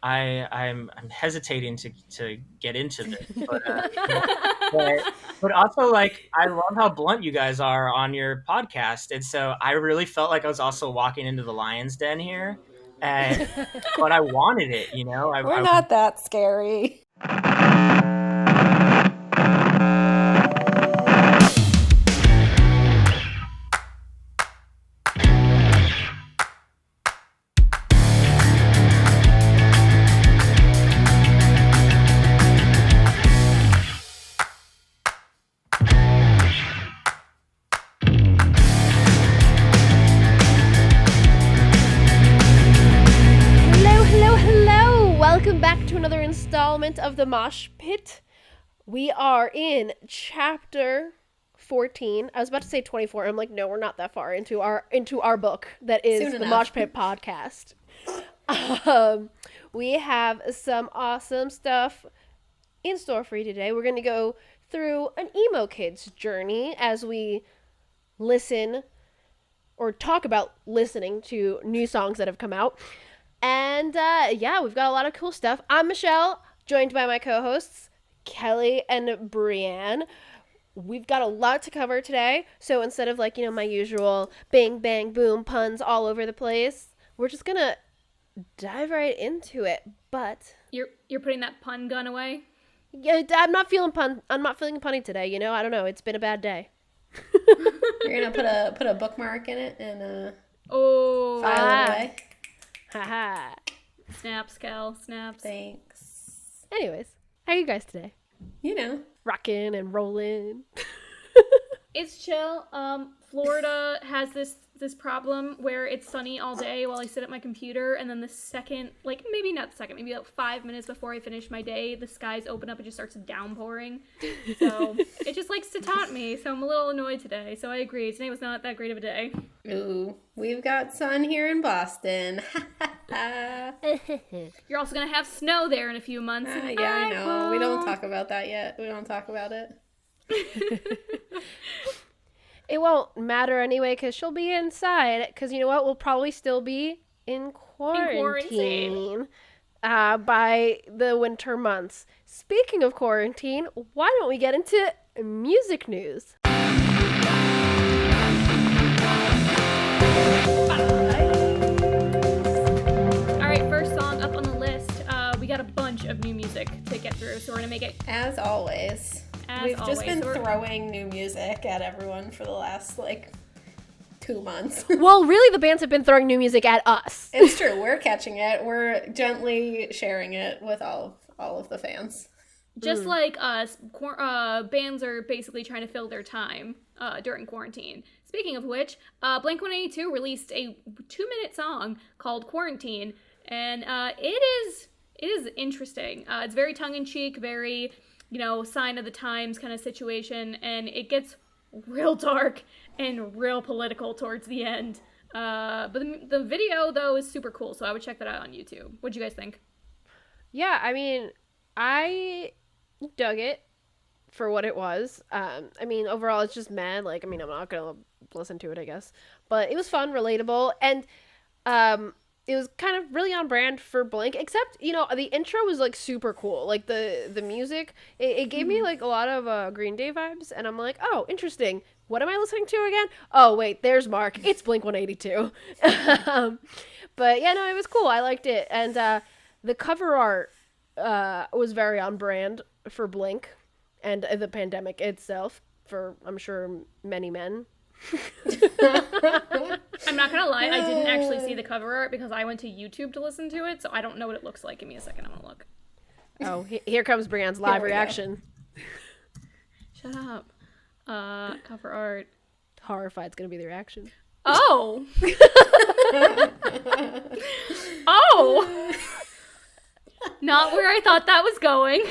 I'm hesitating to get into this, but also like I love how blunt you guys are on your podcast, and so I really felt like I was also walking into the lion's den here, and but I wanted it, you know. We're not that scary. Of the Moshpit. We are in chapter 14. I was about to say 24. I'm like, no, we're not that far into our book that is the Moshpit podcast. We have some awesome stuff in store for you today. We're going to go through an emo kid's journey as we listen or talk about listening to new songs that have come out. And yeah, we've got a lot of cool stuff. I'm Michelle, joined by my co-hosts, Kelly and Brienne. We've got a lot to cover today, so instead of like, my usual bang, bang, boom puns all over the place, we're just gonna dive right into it. But you're putting that pun gun away? Yeah, I'm not feeling punny today. I don't know. It's been a bad day. You're gonna put a bookmark in it and file it away. Haha. Snaps, Cal. Snaps. Thanks. Anyways, how are you guys today? Rocking and rolling. It's chill. Florida has this problem where it's sunny all day while I sit at my computer, and then the second, maybe not the second, maybe about 5 minutes before I finish my day, the skies open up and just starts downpouring. So it just likes to taunt me, so I'm a little annoyed today. So I agree, today was not that great of a day. Ooh, we've got sun here in Boston. You're also gonna have snow there in a few months. Yeah, I know. We don't talk about that yet. We don't talk about it. It won't matter anyway, because she'll be inside. Because you know what? We'll probably still be in quarantine by the winter months. Speaking of quarantine, why don't we get into music news? All right, first song up on the list. We got a bunch of new music to get through, so we're going to make it... As always. We've just been throwing new music at everyone for the last, 2 months. Well, really, the bands have been throwing new music at us. It's true. We're catching it. We're gently sharing it with all of the fans. Just like us, bands are basically trying to fill their time during quarantine. Speaking of which, Blink-182 released a 2-minute song called Quarantine, and it is interesting. It's very tongue-in-cheek, very... sign of the times kind of situation, and it gets real dark and real political towards the end. But the video, though, is super cool, so I would check that out on YouTube. What'd you guys think? Yeah, I mean, I dug it for what it was. Overall, it's just mad. I'm not gonna listen to it, I guess. But it was fun, relatable, and it was kind of really on brand for Blink, except, the intro was, super cool. The music, it gave me, a lot of Green Day vibes, and I'm like, oh, interesting. What am I listening to again? Oh, wait, there's Mark. It's Blink-182. But, yeah, no, it was cool. I liked it. And the cover art was very on brand for Blink and the pandemic itself for, I'm sure, many men. I'm not gonna lie, I didn't actually see the cover art because I went to YouTube to listen to it, so I don't know what it looks like. Give me a second, I'm gonna look. Oh, here comes Brianne's live reaction. Shut up. Cover art. Horrified's gonna be the reaction. Oh! Oh! Not where I thought that was going.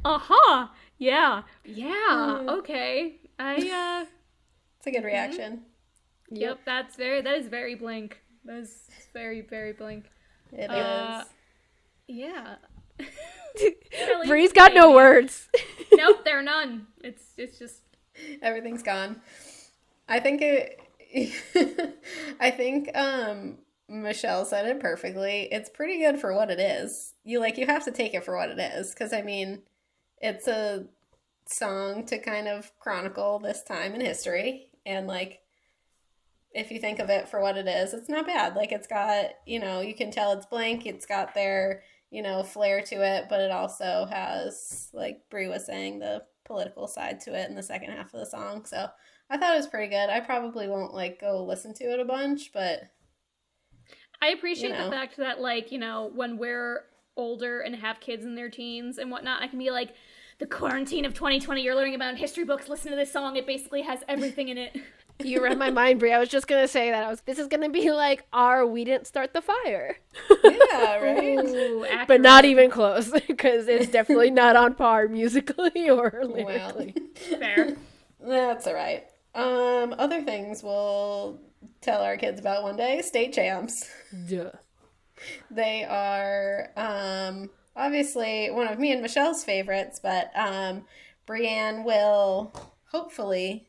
Uh-huh. Yeah. Okay. It's a good reaction. Yep, that is very Blink. That is very, very Blink. It is. Yeah. Bree's got no words. Nope, there are none. It's just everything's gone. I think Michelle said it perfectly. It's pretty good for what it is. You have to take it for what it is. Because, I mean, it's a song to kind of chronicle this time in history. And, like, if you think of it for what it is, it's not bad. Like, it's got, you know, you can tell it's Blank. It's got their, you know, flair to it. But it also has, like Brie was saying, the political side to it in the second half of the song. So I thought it was pretty good. I probably won't, like, go listen to it a bunch, but... I appreciate the fact that, like, you know, when we're older and have kids in their teens and whatnot, I can be like, the quarantine of 2020, you're learning about in history books, listen to this song, it basically has everything in it. You read my mind, Brie. I was just going to say that. This is going to be like our We Didn't Start the Fire. Yeah, right? Ooh, but not even close, because it's definitely not on par musically or lyrically. Well, fair. That's all right. Other things we'll tell our kids about one day. State champs. Duh. They are obviously one of me and Michelle's favorites, but Brienne will hopefully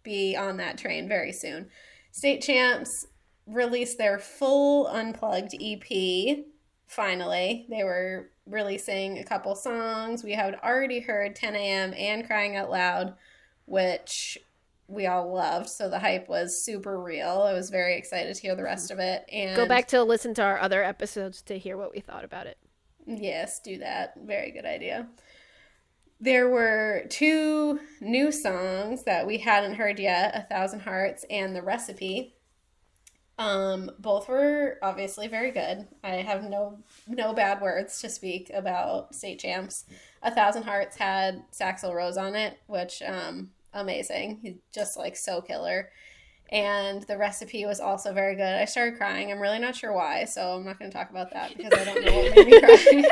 be on that train very soon. State champs released their full unplugged EP. Finally, they were releasing a couple songs. We had already heard 10 a.m. and Crying Out Loud, which we all loved, so the hype was super real. I was very excited to hear the rest of it. And go back to listen to our other episodes to hear what we thought about it. Yes, do that. Very good idea. There were 2 new songs that we hadn't heard yet, 1,000 Hearts and The Recipe. Both were obviously very good. I have no bad words to speak about State Champs. 1,000 Hearts had Saxel Rose on it, which amazing. He's just like so killer. And The Recipe was also very good. I started crying. I'm really not sure why, so I'm not going to talk about that because I don't know what made me cry.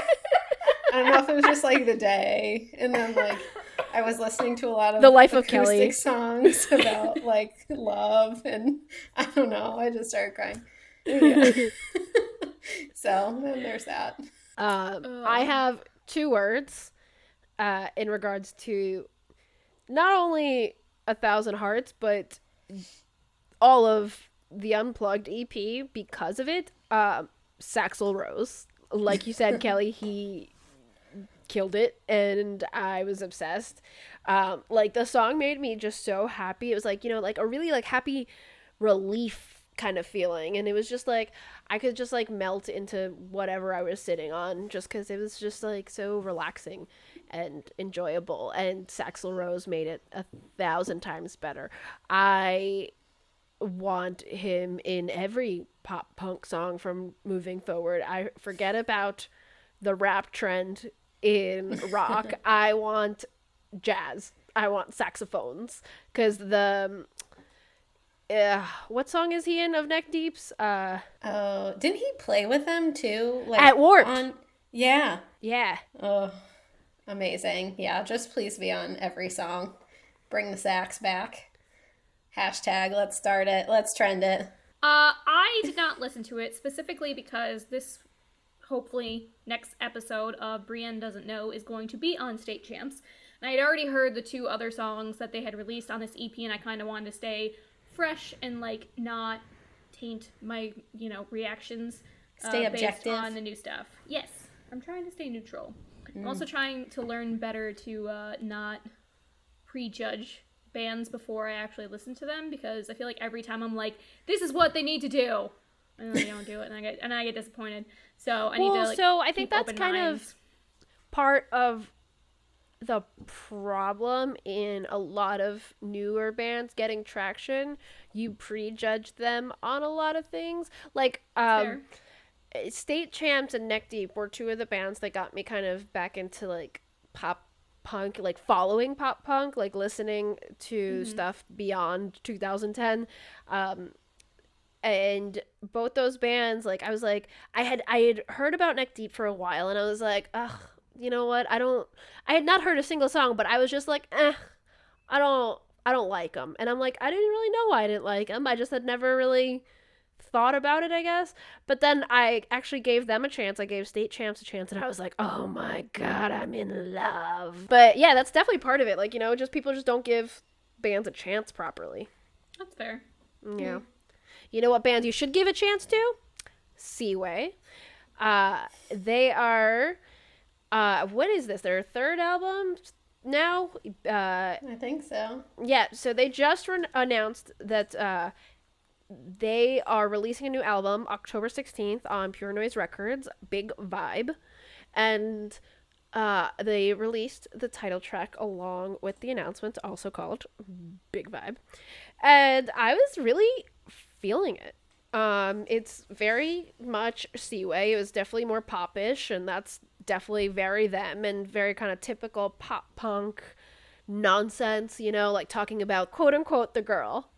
I don't know if it was just like the day, and then like I was listening to a lot of The Life of acoustic Kelly songs about like love, and I don't know. I just started crying. Yeah. So then there's that. I have 2 words in regards to not only 1,000 Hearts, but all of the Unplugged EP because of it. Saxel Rose. Like you said, Kelly, he killed it, and I was obsessed. Like, the song made me just so happy. It was like, you know, like a really like happy relief kind of feeling, and it was just like I could just like melt into whatever I was sitting on just because it was just like so relaxing and enjoyable, and Saxel Rose made it 1,000 times better. I want him in every pop punk song from moving forward. I forget about the rap trend in rock. I want jazz. I want saxophones, because the what song is he in of Neck Deep's? Oh, didn't he play with them too? Like at Warped. Yeah. Oh, amazing. Yeah, just please be on every song. Bring the sax back. Hashtag, let's start it. Let's trend it. I did not listen to it specifically because this, hopefully, next episode of Brienne Doesn't Know is going to be on State Champs. And I had already heard the 2 other songs that they had released on this EP, and I kind of wanted to stay fresh and, like, not taint my, you know, reactions. Stay objective. Based on the new stuff. Yes, I'm trying to stay neutral. I'm also trying to learn better to not prejudge bands before I actually listen to them, because I feel like every time I'm like, this is what they need to do, and then they don't do it, and I get disappointed. So I need to like. So I think that's kind of part of the problem in a lot of newer bands getting traction. You prejudge them on a lot of things, like State Champs and Neck Deep were 2 of the bands that got me kind of back into like pop punk, like following pop punk, like listening to stuff beyond 2010. And both those bands, like I was like, I had heard about Neck Deep for a while, and I was like, ugh, you know what? I had not heard a single song, but I was just like, I don't like them. And I'm like, I didn't really know why I didn't like them. I just had never really thought about it, I guess. But then I actually gave them a chance. I gave State Champs a chance, and I was like, oh my god, I'm in love. But yeah, that's definitely part of it. Like, you know, just people just don't give bands a chance properly. That's fair. Yeah. You know what bands you should give a chance to? Seaway. They are, what is this? Their third album now? I think so. Yeah, so they just announced that they are releasing a new album October 16th on Pure Noise Records, Big Vibe. And they released the title track along with the announcement, also called Big Vibe. And I was really feeling it. It's very much Seaway. It was definitely more popish, and that's definitely very them and very kind of typical pop punk nonsense, you know, like talking about quote unquote the girl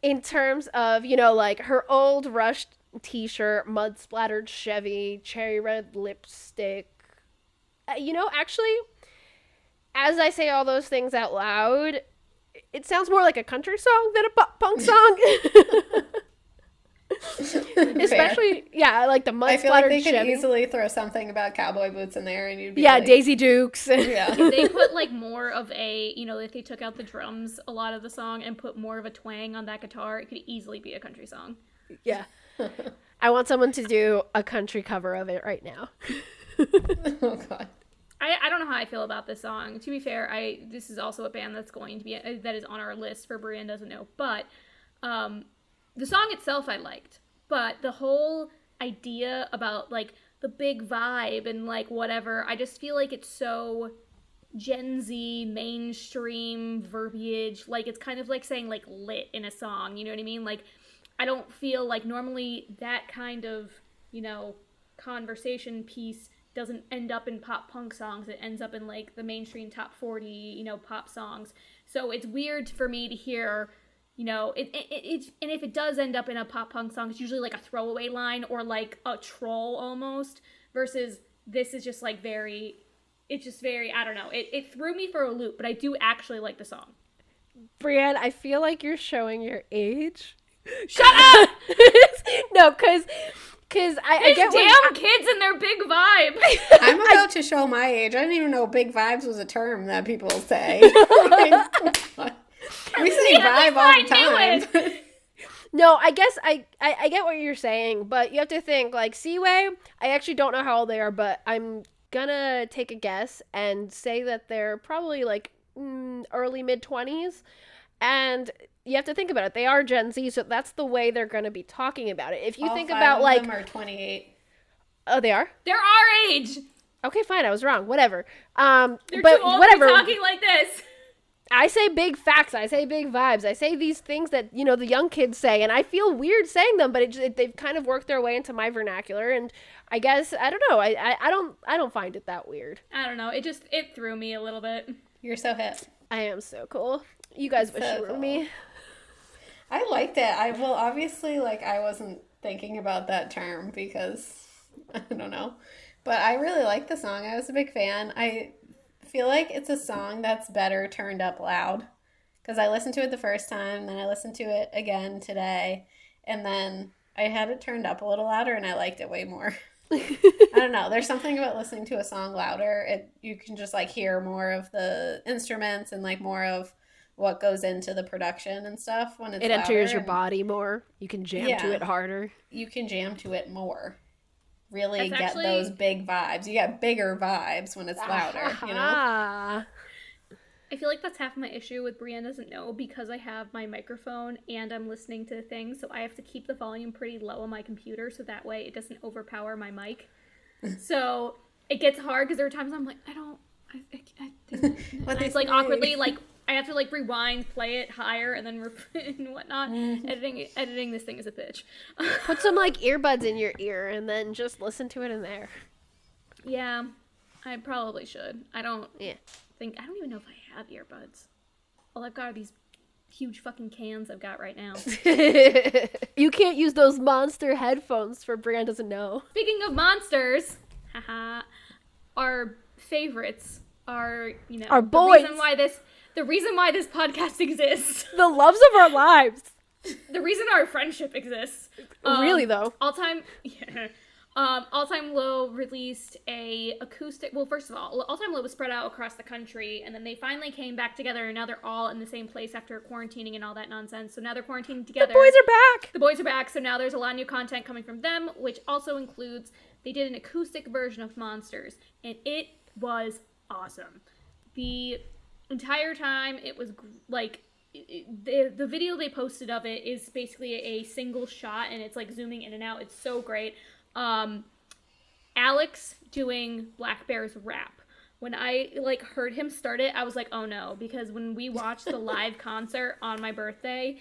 in terms of, you know, like her old Rush t-shirt, mud splattered Chevy, cherry red lipstick. You know, actually, as I say all those things out loud, it sounds more like a country song than a pop punk song. Especially, yeah, like the mud I feel like they could Chevy. easily throw something about cowboy boots in there, and you'd be like, Daisy Dukes. Yeah. If they put like more of a, you know, if they took out the drums a lot of the song and put more of a twang on that guitar, it could easily be a country song. Yeah. I want someone to do a country cover of it right now. Oh god. I don't know how I feel about this song. To be fair, this is also a band that's going to be that is on our list for Brienne Doesn't Know. But the song itself I liked, but the whole idea about like the big vibe and like whatever, I just feel like it's so Gen Z mainstream verbiage. Like it's kind of like saying like lit in a song. You know what I mean? Like I don't feel like normally that kind of, you know, conversation piece doesn't end up in pop punk songs. It ends up in like the mainstream top 40, you know, pop songs. So it's weird for me to hear, you know, it's and if it does end up in a pop punk song, it's usually like a throwaway line or like a troll almost, versus this is just like it's just very, I don't know. It threw me for a loop, but I do actually like the song. Brienne, I feel like you're showing your age. Shut up! No, because I get damn kids and their big vibe. I'm about to show my age. I didn't even know big vibes was a term that people say. Like, we say vibe all the time. No, I guess I get what you're saying, but you have to think, like, Seaway, I actually don't know how old they are, but I'm gonna take a guess and say that they're probably, like, early mid-20s, and you have to think about it. They are Gen Z, so that's the way they're gonna be talking about it. If you think about, like... All 5 of them are 28. Oh, they are? They're our age. Okay, fine, I was wrong. Whatever. They're but too old whatever. to be talking like this. I say big facts. I say big vibes. I say these things that, you know, the young kids say, and I feel weird saying them, but they've kind of worked their way into my vernacular, and I guess, I don't know. I don't find it that weird. I don't know. It threw me a little bit. You're so hip. I am so cool. You guys wish you were cool. me. I liked it. Obviously, like, I wasn't thinking about that term because, I don't know. But I really liked the song. I was a big fan. I feel like it's a song that's better turned up loud. Because I listened to it the first time, then I listened to it again today, and then I had it turned up a little louder, and I liked it way more. I don't know. There's something about listening to a song louder. You can just, like, hear more of the instruments and, like, more of what goes into the production and stuff when it's It louder, enters your and body more. You can jam to it harder. you can jam to it more. Really That's get actually... those big vibes. You get bigger vibes when it's louder, you know? Ah. I feel like that's half my issue with Brienne Doesn't Know, because I have my microphone and I'm listening to things, so I have to keep the volume pretty low on my computer so that way it doesn't overpower my mic. So it gets hard because there are times I'm like, I think it's like awkwardly, like I have to like rewind, play it higher, and then and whatnot. Editing this thing is a bitch. Put some, like, earbuds in your ear and then just listen to it in there. Yeah, I probably should. I don't even know if I have earbuds. All I've got are these huge fucking cans I've got right now. You can't use those monster headphones for Brienne Doesn't Know. Speaking of monsters, haha, our favorites are, you know, our boys. The reason why this podcast exists. The loves of our lives. The reason our friendship exists. Really, though. All-time All Time Low released a acoustic. Well, first of all Time Low was spread out across the country, and then they finally came back together, and now they're all in the same place after quarantining and all that nonsense. So now they're quarantining together. The boys are back. The boys are back. So now there's a lot of new content coming from them, which also includes they did an acoustic version of Monsters, and it was awesome. The entire time it was like. The video they posted of it is basically a single shot, and it's like zooming in and out. It's so great. Alex doing Black Bear's rap. When I like heard him start it, I was like, oh no, because when we watched the live concert on my birthday,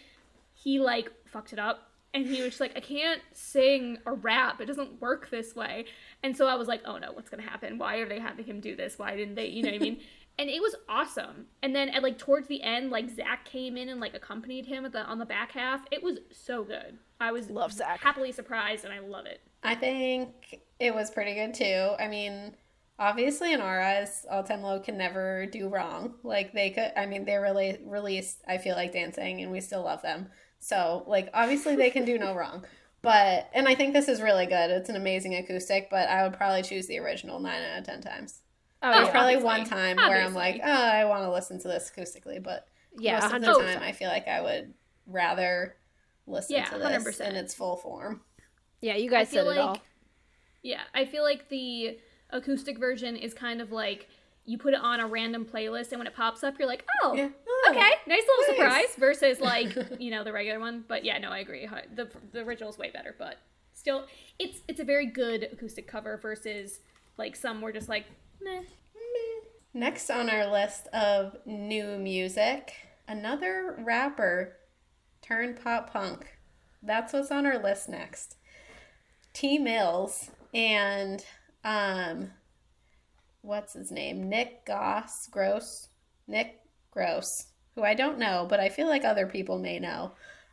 he like fucked it up, and he was just like, I can't sing or rap. It doesn't work this way. And so I was like, oh no, what's gonna happen? Why are they having him do this? Why didn't they? You know what I mean? And it was awesome. And then at like towards the end, like Zach came in and like accompanied him on the back half. It was so good. I was Love Zach. happily surprised, and I love it. I think it was pretty good too. I mean, obviously in our eyes, All Time Low can never do wrong. Like they could, I mean, they really released, I feel like, Dancing, and we still love them. So like, obviously they can do no wrong. But, and I think this is really good. It's an amazing acoustic, but I would probably choose the original 9 out of 10 times. Oh, There's yeah. probably obviously. one time where I'm like, oh, I want to listen to this acoustically, but Yeah, most of the 100%. time I feel like I would rather listen Yeah, to this 100%. in its full form. Yeah, you guys I feel said it all. like- Yeah, I feel like the acoustic version is kind of like you put it on a random playlist, and when it pops up, you're like, oh, Yeah. okay, nice little nice. surprise, versus like, the regular one. But yeah, no, I agree. The original's way better, but still, it's a very good acoustic cover versus like some were just like, meh. Next on our list of new music, another rapper turned pop punk. That's what's on our list next. T Mills and what's his name? Nick Gross, who I don't know, but I feel like other people may know.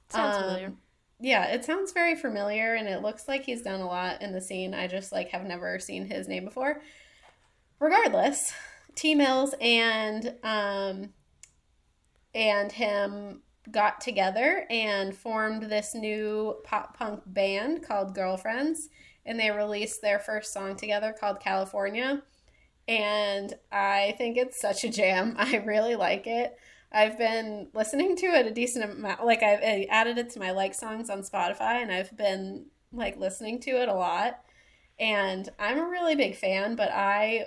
Sounds familiar. Yeah, it sounds very familiar, and it looks like he's done a lot in the scene. I just like have never seen his name before. Regardless, T Mills and him got together and formed this new pop punk band called Girlfriends, and they released their first song together called California, and I think it's such a jam. I really like it. I've been listening to it a decent amount. Like I added it to my like songs on Spotify, and I've been like listening to it a lot, and I'm a really big fan, but I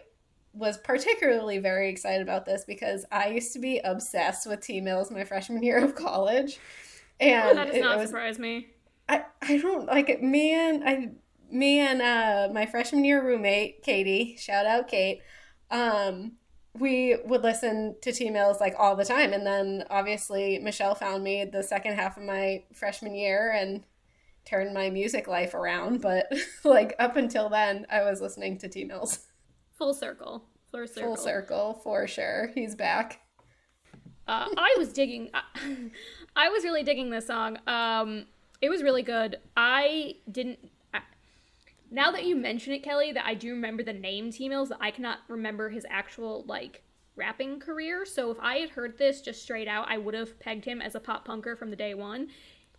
was particularly very excited about this because I used to be obsessed with T Mills my freshman year of college. And That does not surprise me. I don't like it. Me and my freshman year roommate, Katie, shout out Kate, we would listen to T Mills like all the time. And then obviously Michelle found me the second half of my freshman year and turned my music life around. But like up until then, I was listening to T Mills. Full circle. Full circle, for sure. He's back. I was really digging this song. It was really good. Now that you mention it, Kelly, that I do remember the name T Mills, I cannot remember his actual like rapping career. So if I had heard this just straight out, I would have pegged him as a pop punker from the day one.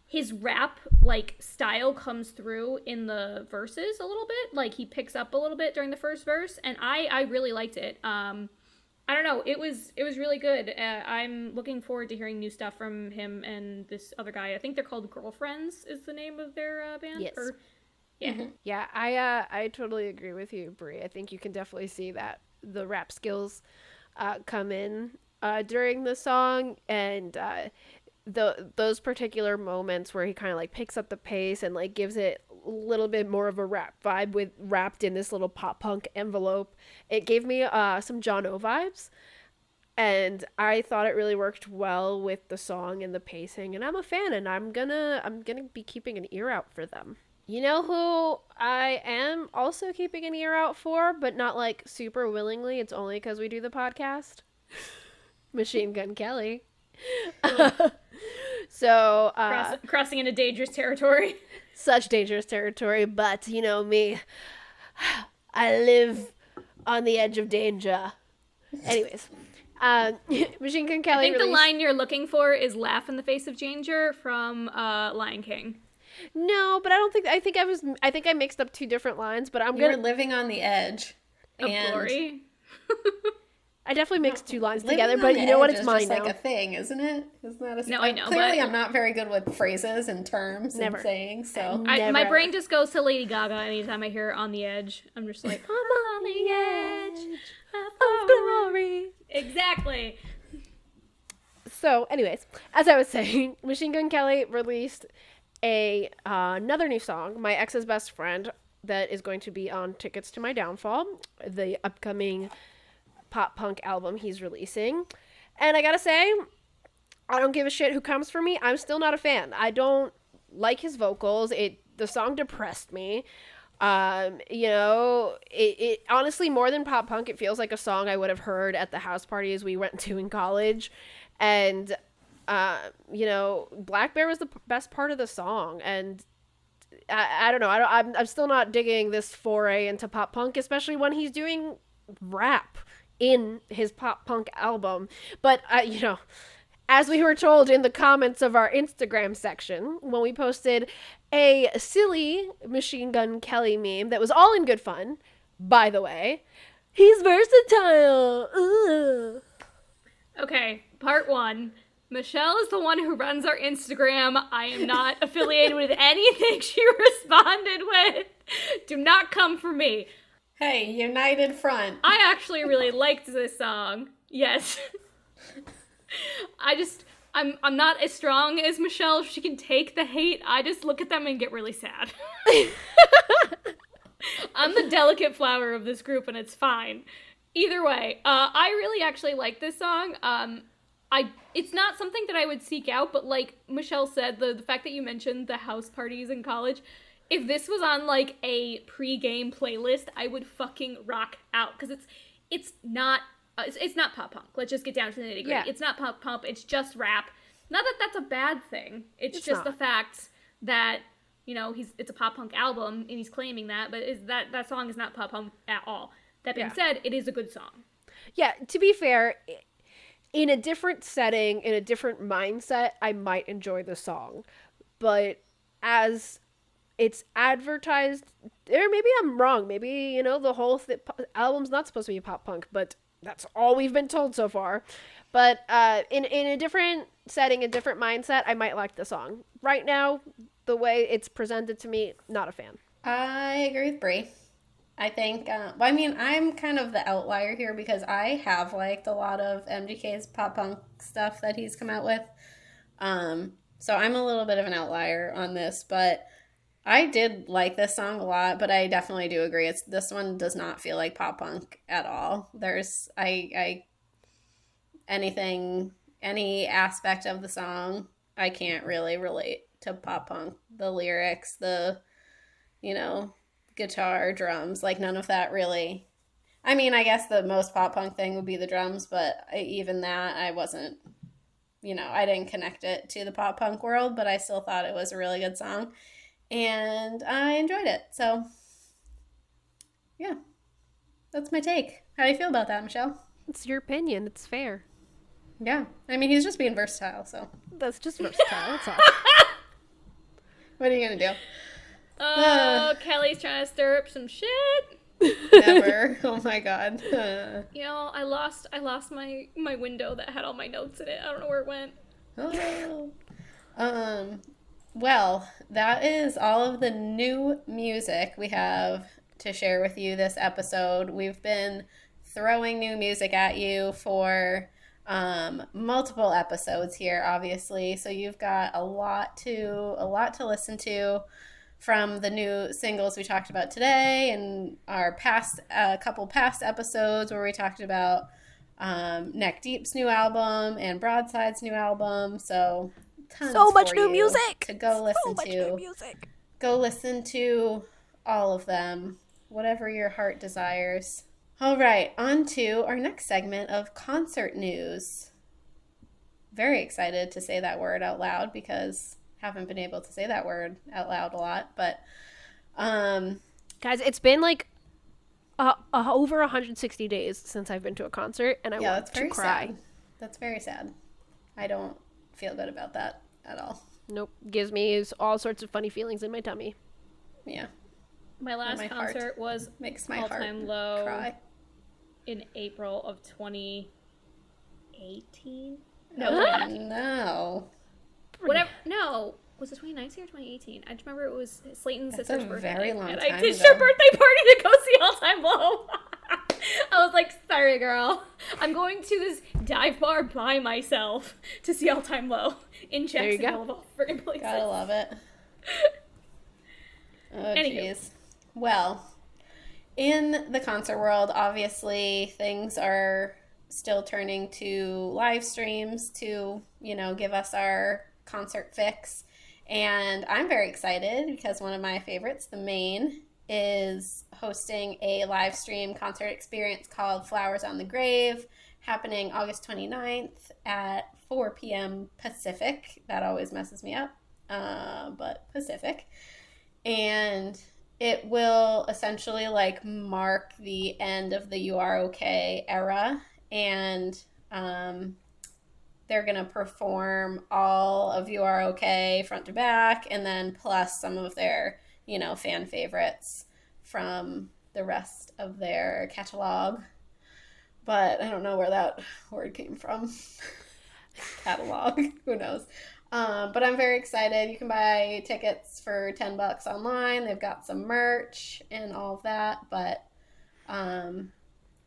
His rap like style comes through in the verses a little bit. Like he picks up a little bit during the first verse, and I really liked it. I don't know, it was really good. I'm looking forward to hearing new stuff from him and this other guy. I think they're called Girlfriends is the name of their band. Yes. Yeah. Mm-hmm. Yeah, I totally agree with you, Brie. I think you can definitely see that the rap skills come in during the song, and those particular moments where he kind of like picks up the pace and like gives it a little bit more of a rap vibe with wrapped in this little pop punk envelope. It gave me some John O vibes, and I thought it really worked well with the song and the pacing, and I'm a fan, and I'm gonna be keeping an ear out for them. You know who I am also keeping an ear out for, but not like super willingly. It's only because we do the podcast. Machine Gun Kelly. So crossing into dangerous territory. Such dangerous territory, but you know me, I live on the edge of danger. Anyways, Machine Gun Kelly. I think the line you're looking for is "Laugh in the Face of Danger" from Lion King. No, but I think I mixed up 2 different lines, but You were living on the edge. Of glory. I definitely mixed 2 lines Living together, on but the you know what? edge It's is mine just now. like a thing, isn't it? Isn't that a No, I know, Clearly, but- I'm not very good with phrases and terms Never. and sayings, so. My Never. brain just goes to Lady Gaga anytime I hear On the Edge. I'm just like, I'm on the edge Of glory. Exactly. So, anyways, as I was saying, Machine Gun Kelly released another new song, My Ex's Best Friend, that is going to be on Tickets to My Downfall, the upcoming pop punk album he's releasing. And I gotta say, I don't give a shit who comes for me. I'm still not a fan. I don't like his vocals. The song depressed me. It honestly, more than pop punk, it feels like a song I would have heard at the house parties we went to in college. And Black Bear was the best part of the song, and I don't know. I'm still not digging this foray into pop punk, especially when he's doing rap in his pop punk album. But as we were told in the comments of our Instagram section when we posted a silly Machine Gun Kelly meme that was all in good fun, by the way, he's versatile. Ugh. Okay, part 1. Michelle is the one who runs our Instagram. I am not affiliated with anything she responded with. Do not come for me. Hey, united front. I actually really liked this song. Yes. I'm not as strong as Michelle. She can take the hate. I just look at them and get really sad. I'm the delicate flower of this group, and it's fine. Either way, I really actually like this song. It's not something that I would seek out, but like Michelle said, the fact that you mentioned the house parties in college, if this was on like a pre-game playlist, I would fucking rock out, because it's not pop punk. Let's just get down to the nitty-gritty. Yeah. It's not pop punk. It's just rap. Not that that's a bad thing. It's just not. the fact that it's a pop punk album and he's claiming that, but that song is not pop punk at all. That being said, it is a good song. Yeah, to be fair, in a different setting, in a different mindset, I might enjoy the song. But as it's advertised, or maybe I'm wrong. Maybe, the whole album's not supposed to be pop punk, but that's all we've been told so far. But in a different setting, a different mindset, I might like the song. Right now, the way it's presented to me, not a fan. I agree with Brie. I think, I'm kind of the outlier here because I have liked a lot of MGK's pop punk stuff that he's come out with. So I'm a little bit of an outlier on this, but I did like this song a lot, but I definitely do agree. This one does not feel like pop punk at all. There's, any aspect of the song, I can't really relate to pop punk. The lyrics, the, guitar, drums, like none of that really. I guess the most pop punk thing would be the drums, but even that, I wasn't, I didn't connect it to the pop punk world, but I still thought it was a really good song, and I enjoyed it. So, yeah, that's my take. How do you feel about that, Michelle? It's your opinion. It's fair. Yeah, he's just being versatile, so. That's just versatile. That's all. What are you gonna do? Oh, Kelly's trying to stir up some shit. Never. Oh my god. I lost my window that had all my notes in it. I don't know where it went. Oh. Well, that is all of the new music we have to share with you this episode. We've been throwing new music at you for multiple episodes here, obviously. So you've got a lot to listen to from the new singles we talked about today and our couple past episodes where we talked about Neck Deep's new album and Broadside's new album. So tons so much for new you music to go listen so much to. New music. Go listen to all of them, whatever your heart desires. All right, on to our next segment of concert news. Very excited to say that word out loud because haven't been able to say that word out loud a lot, but guys, it's been like over 160 days since I've been to a concert, and I want to cry. Sad. That's very sad. I don't feel good about that at all. Nope. Gives me all sorts of funny feelings in my tummy. Yeah. My last my concert heart was makes my All heart Time Low cry. in April of 2018. No. Whatever. No. Was it 2019 or 2018? I just remember it was Slayton's That's sister's a birthday. very long and time I ditched ago. her birthday party to go see All Time Low. I was like, sorry, girl. I'm going to this dive bar by myself to see All Time Low in Jacksonville of all friggin' places. Gotta love it. Oh, Anywho. jeez. Well, in the concert world, obviously, things are still turning to live streams to, give us our concert fix. And I'm very excited because one of my favorites, The Main, is hosting a live stream concert experience called Flowers on the Grave, happening August 29th at 4 p.m. Pacific. That always messes me up, but Pacific. And it will essentially mark the end of the You Are Okay era, and they're going to perform all of You Are Okay front to back, and then plus some of their fan favorites from the rest of their catalog. But I don't know where that word came from. Catalog. Who knows? But I'm very excited. You can buy tickets for $10 online. They've got some merch and all of that. But I'm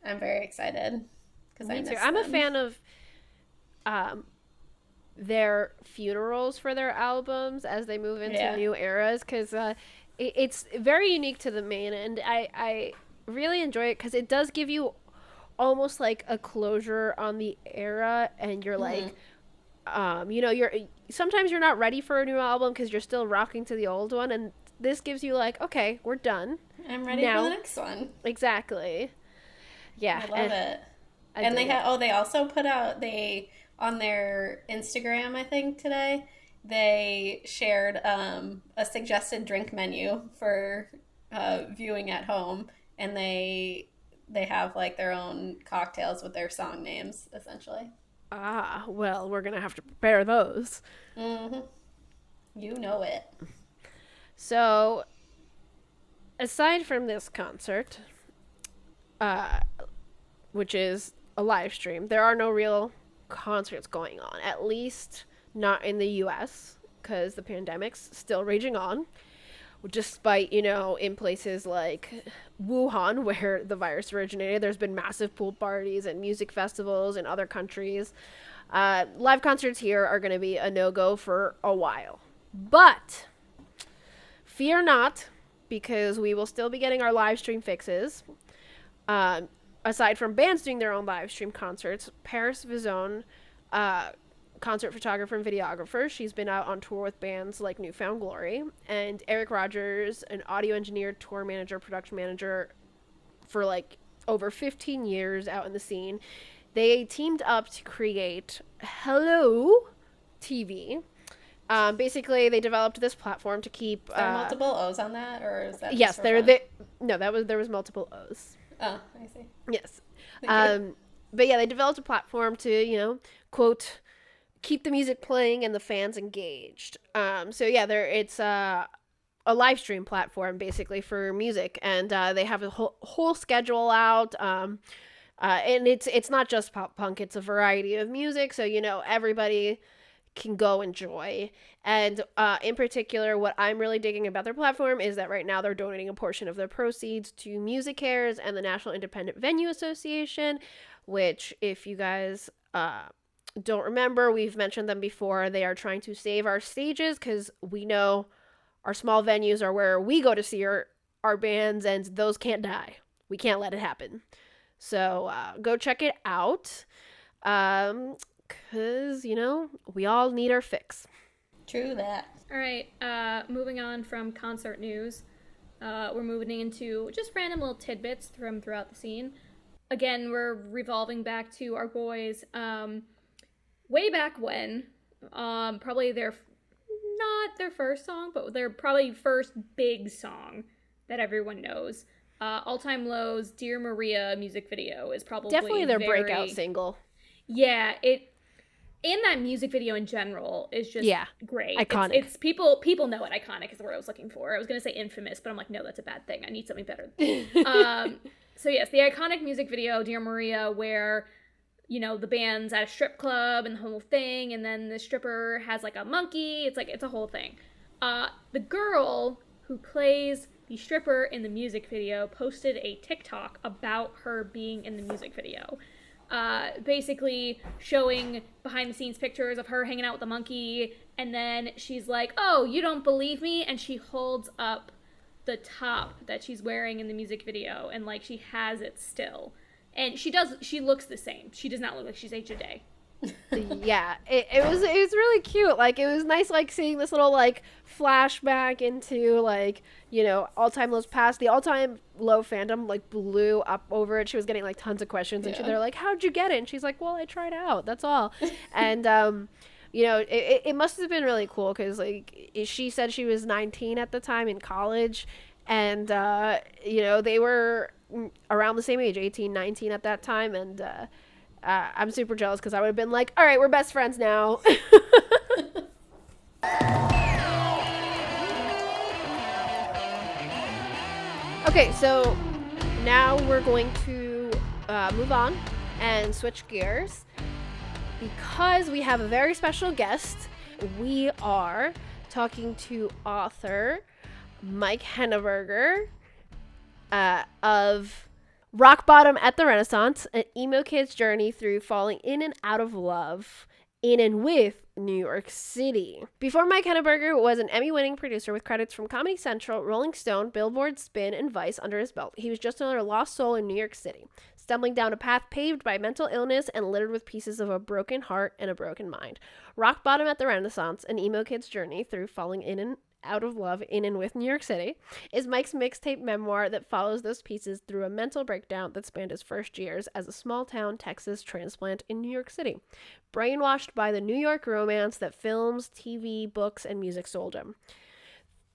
very excited because I miss them. I'm a fan of their funerals for their albums as they move into new eras, because it's very unique to The Main, and I really enjoy it because it does give you almost like a closure on the era, and you're like, you're sometimes you're not ready for a new album because you're still rocking to the old one, and this gives you okay, we're done. I'm ready for the next one. Exactly. Yeah, I love it. And they also put out on their Instagram, I think today, they shared a suggested drink menu for viewing at home, and they have their own cocktails with their song names, essentially. Ah, well, we're gonna have to prepare those. Mm-hmm. You know it. So, aside from this concert, which is a live stream, there are no real concerts going on, at least not in the US, because the pandemic's still raging on, despite, in places like Wuhan, where the virus originated, there's been massive pool parties and music festivals in other countries. Live concerts here are going to be a no-go for a while. But fear not, because we will still be getting our live stream fixes. Aside from bands doing their own live stream concerts, Paris Vizon, concert photographer and videographer, she's been out on tour with bands like Newfound Glory, and Eric Rogers, an audio engineer, tour manager, production manager for over 15 years out in the scene. They teamed up to create Hello TV. Basically, they developed this platform to keep. Is there multiple O's on that, or is that? Yes, there was multiple O's. Oh, I see. Yes. But yeah, they developed a platform to, quote, keep the music playing and the fans engaged. So yeah, it's a live stream platform basically for music, and they have a whole schedule out. And it's not just pop punk; it's a variety of music. So everybody can go enjoy. And in particular, what I'm really digging about their platform is that right now they're donating a portion of their proceeds to Music Cares and the National Independent Venue Association, which, if you guys don't remember, we've mentioned them before. They are trying to save our stages because we know our small venues are where we go to see our bands, and those can't die. We can't let it happen. So go check it out. Because, we all need our fix. True that. All right, moving on from concert news, we're moving into just random little tidbits from throughout the scene. Again, we're revolving back to our boys, way back when, probably not their first song, but their probably first big song that everyone knows. All Time Low's Dear Maria music video is probably definitely their breakout single. Yeah, And that music video in general is just great. Iconic. It's people know it. Iconic is the word I was looking for. I was going to say infamous, but I'm like, no, that's a bad thing. I need something better. So yes, the iconic music video, Dear Maria, where, you know, the band's at a strip club and the whole thing, and then the stripper has like a monkey. It's a whole thing. The girl who plays the stripper in the music video posted a TikTok about her being in the music video. Basically showing behind the scenes pictures of her hanging out with the monkey, and then she's like, oh, you don't believe me? And she holds up the top that she's wearing in the music video, and like she has it still. And she looks the same. She does not look like she's aged a day. Yeah, it was really cute. Like, it was nice, like, seeing this little, like, flashback into, like, you know, all-time lows past. The all-time low fandom, like, blew up over it. She was getting, like, tons of questions, and they're like, how'd you get it? And she's like, well, I tried out, that's all. And you know, it must have been really cool, because, like, she said she was 19 at the time in college, and you know, they were around the same age, 18, 19 at that time, and I'm super jealous, because I would have been like, all right, we're best friends now. Okay, so now we're going to move on and switch gears, because we have a very special guest. We are talking to author Mike Henneberger of Rock Bottom at the Renaissance, an emo kid's journey through falling in and out of love in and with New York City. Before Mike Henneberger was an Emmy-winning producer with credits from Comedy Central, Rolling Stone, Billboard, Spin, and Vice under his belt. He was just another lost soul in New York City, stumbling down a path paved by mental illness and littered with pieces of a broken heart and a broken mind. Rock Bottom at the Renaissance, an emo kid's journey through falling in and out of love in and with New York City, is Mike's mixtape memoir that follows those pieces through a mental breakdown that spanned his first years as a small-town Texas transplant in New York City, brainwashed by the New York romance that films, TV, books, and music sold him.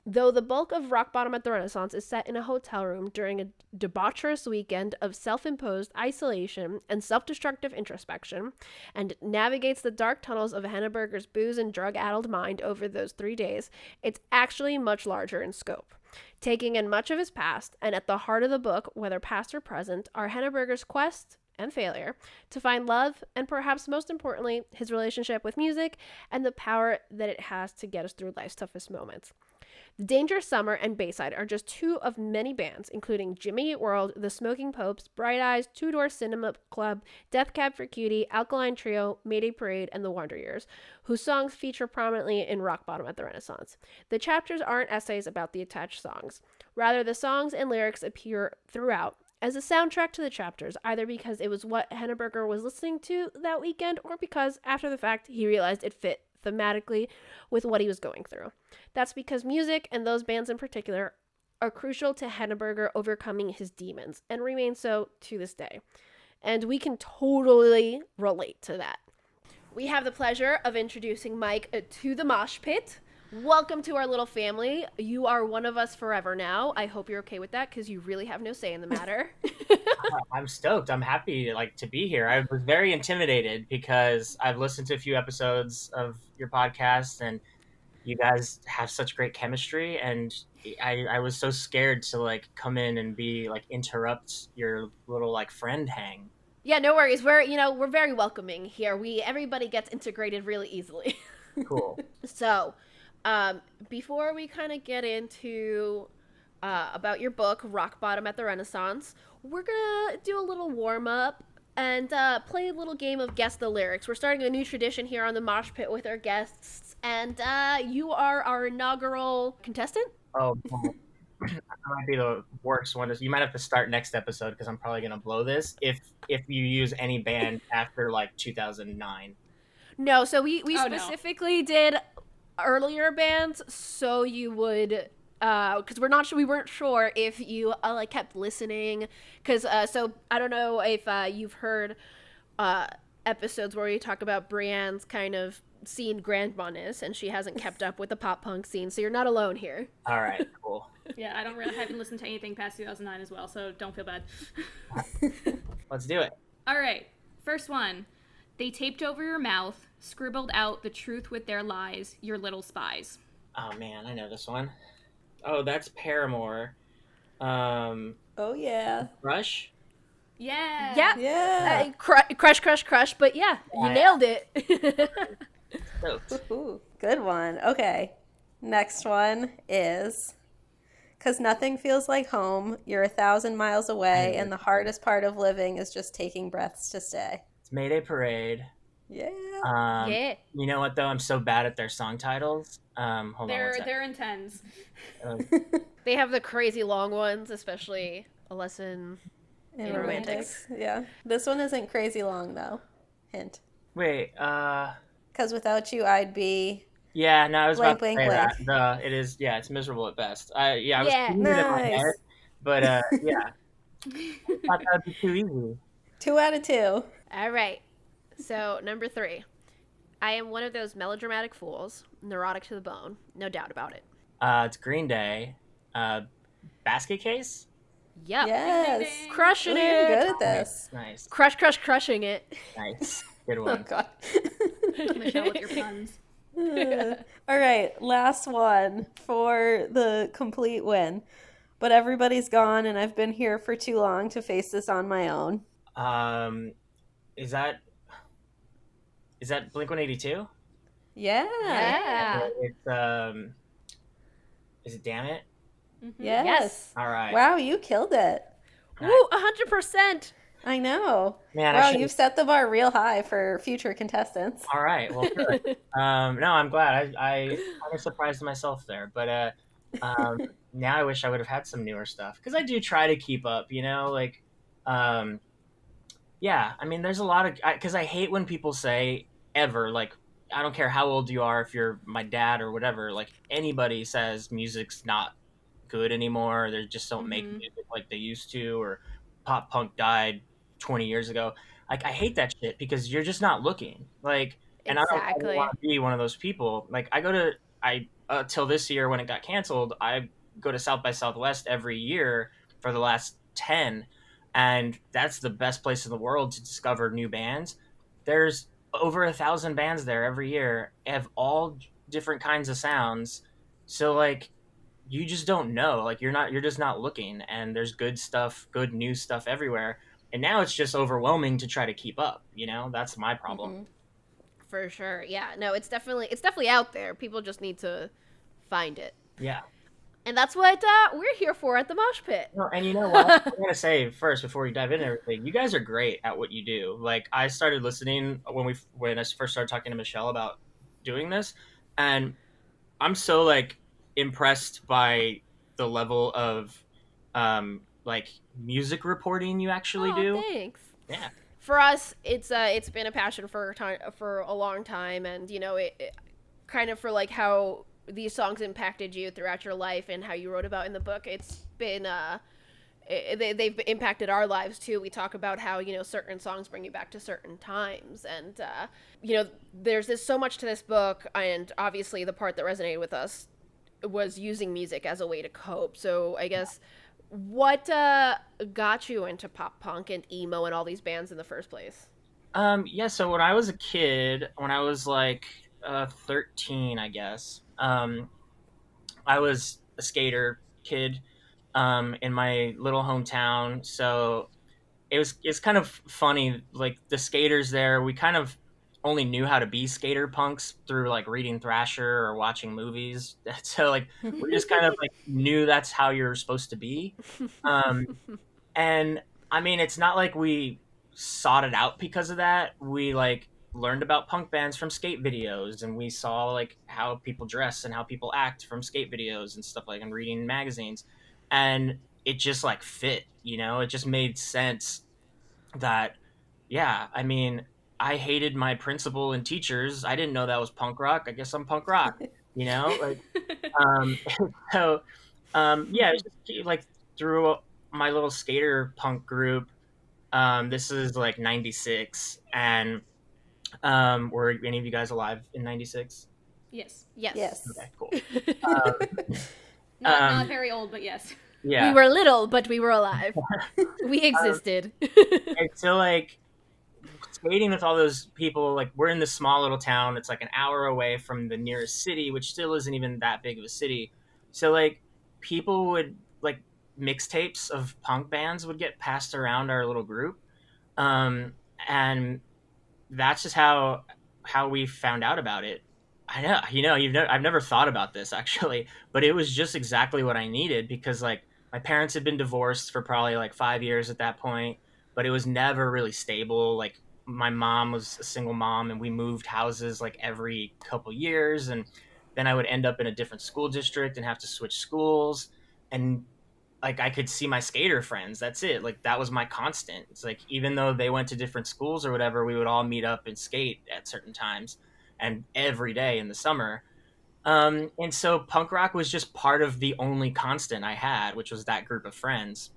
Though the bulk of Rock Bottom at the Renaissance is set in a hotel room during a debaucherous weekend of self-imposed isolation and self-destructive introspection, and navigates the dark tunnels of Henneberger's booze and drug-addled mind over those 3 days, it's actually much larger in scope. Taking in much of his past, and at the heart of the book, whether past or present, are Henneberger's quest and failure to find love, and perhaps most importantly, his relationship with music and the power that it has to get us through life's toughest moments. The Dangerous Summer and Bayside are just two of many bands, including Jimmy Eat World, The Smoking Popes, Bright Eyes, Two Door Cinema Club, Death Cab for Cutie, Alkaline Trio, Mayday Parade, and The Wonder Years, whose songs feature prominently in Rock Bottom at the Renaissance. The chapters aren't essays about the attached songs. Rather, the songs and lyrics appear throughout as a soundtrack to the chapters, either because it was what Henneberger was listening to that weekend, or because, after the fact, he realized it fit thematically with what he was going through. That's because music, and those bands in particular, are crucial to Henneberger overcoming his demons, and remain so to this day. And we can totally relate to that. We have the pleasure of introducing Mike to the Moshpit. Welcome to our little family. You are one of us forever now. I hope you're okay with that, because you really have no say in the matter. I'm stoked. I'm happy to be here. I was very intimidated because I've listened to a few episodes of your podcast, and you guys have such great chemistry, and I was so scared to come in and be interrupt your little friend hang. Yeah, no worries. We're very welcoming here. Everybody gets integrated really easily. Cool. So, before we kind of get into about your book, Rock Bottom at the Renaissance, we're gonna do a little warm-up and play a little game of Guess the Lyrics. We're starting a new tradition here on the Moshpit with our guests, and you are our inaugural contestant. Oh, that might be the worst one. You might have to start next episode, because I'm probably gonna blow this if you use any band after 2009. No, so we specifically did earlier bands, so you would, because we weren't sure if you kept listening, because so I don't know if you've heard episodes where we talk about Brienne's kind of scene grandma-ness, and she hasn't kept up with the pop punk scene, so you're not alone here. All right, cool. Yeah, I haven't listened to anything past 2009 as well, so don't feel bad. Let's do it. All right, first one. They taped over your mouth, scribbled out the truth with their lies, your little spies. Oh man, I know this one. Oh, that's Paramore. Oh yeah. Rush. Yeah. Yeah. Yeah. Crush. But yeah, you nailed it. Stoked. Ooh, good one. Okay. Next one is because nothing feels like home. You're 1,000 miles away, and the hardest part of living is just taking breaths to stay. It's Mayday Parade. Yeah. Yeah. You know what though? I'm so bad at their song titles. Hold on. They're intense. They have the crazy long ones, especially A Lesson In in romantics. Yeah. This one isn't crazy long though. Hint. Wait. Because without you, I'd be. Yeah. No, I was Blank, about to blank, say blank. that. It is. Yeah, it's miserable at best. I was Yeah. thinking it in my Nice. head, but yeah. I thought that would be too easy. 2 out of 2. All right. So, number 3. I am one of those melodramatic fools, neurotic to the bone, no doubt about it. It's Green Day. Basket Case. Yep. Yes. Crushing Ooh, you're it. good at this. Nice. Crushing it. Nice. Good Oh one. god. Michelle with your puns. All right, last one for the complete win. But everybody's gone, and I've been here for too long to face this on my own. Is that Blink-182? Yeah. Yeah. It's is it Damn It? Yes. All right. Wow, you killed it. Woo, 100%. I know. Man, I Wow, should've- you've set the bar real high for future contestants. All right. Well, good. No, I'm glad. I kind of surprised myself there, but now I wish I would have had some newer stuff because I do try to keep up. You know, like, yeah. I mean, there's a lot of because I hate when people say ever like. I don't care how old you are, if you're my dad or whatever, like anybody says music's not good anymore, they just don't make music like they used to, or pop punk died 20 years ago. Like, I hate that shit because you're just not looking. Like, and I don't want to be one of those people. Like, till this year when it got canceled, I go to South by Southwest every year for the last 10, and that's the best place in the world to discover new bands. There's over 1,000 bands there every year, have all different kinds of sounds. So like, you just don't know. Like, you're just not looking, and there's good stuff, good new stuff everywhere. And now it's just overwhelming to try to keep up. You know, that's my problem. For sure. Yeah. No, it's definitely out there. People just need to find it. Yeah. And that's what we're here for at the Mosh Pit. No, and you know what? I'm gonna say first before we dive into everything, you guys are great at what you do. Like, I started listening when I first started talking to Michelle about doing this, and I'm so like impressed by the level of like music reporting you actually do. Thanks. Yeah. For us, it's been a passion for a long time, and you know it kind of for like how these songs impacted you throughout your life and how you wrote about in the book. It's been they've impacted our lives too. We talk about how, you know, certain songs bring you back to certain times, and you know, there's so much to this book, and obviously the part that resonated with us was using music as a way to cope. So I guess what got you into pop punk and emo and all these bands in the first place? Yeah, so when I was a kid, when I was like 13, I guess, I was a skater kid in my little hometown. So it's kind of funny, like the skaters there, we kind of only knew how to be skater punks through like reading Thrasher or watching movies. So like we just kind of like knew that's how you're supposed to be. And I mean, it's not like we sought it out because of that. We like learned about punk bands from skate videos, and we saw like how people dress and how people act from skate videos and stuff, like, and reading magazines, and it just like fit, you know, it just made sense that, yeah, I mean, I hated my principal and teachers. I didn't know that was punk rock. I guess I'm punk rock, you know, like, so, yeah, it's just like through my little skater punk group. This is like 96, and were any of you guys alive in 96? Yes. Yes. Okay, cool. Not very old, but yes. Yeah. We were little, but we were alive. We existed. And so like skating with all those people. Like, we're in this small little town. It's like an hour away from the nearest city, which still isn't even that big of a city. So like people would like mixtapes of punk bands would get passed around our little group. And that's just how we found out about it. I know, I've never thought about this actually, but it was just exactly what I needed because like my parents had been divorced for probably like 5 years at that point, but it was never really stable. Like my mom was a single mom and we moved houses like every couple years, and then I would end up in a different school district and have to switch schools. And like I could see my skater friends. That's it. Like that was my constant. It's like even though they went to different schools or whatever, we would all meet up and skate at certain times and every day in the summer. And so punk rock was just part of the only constant I had, which was that group of friends.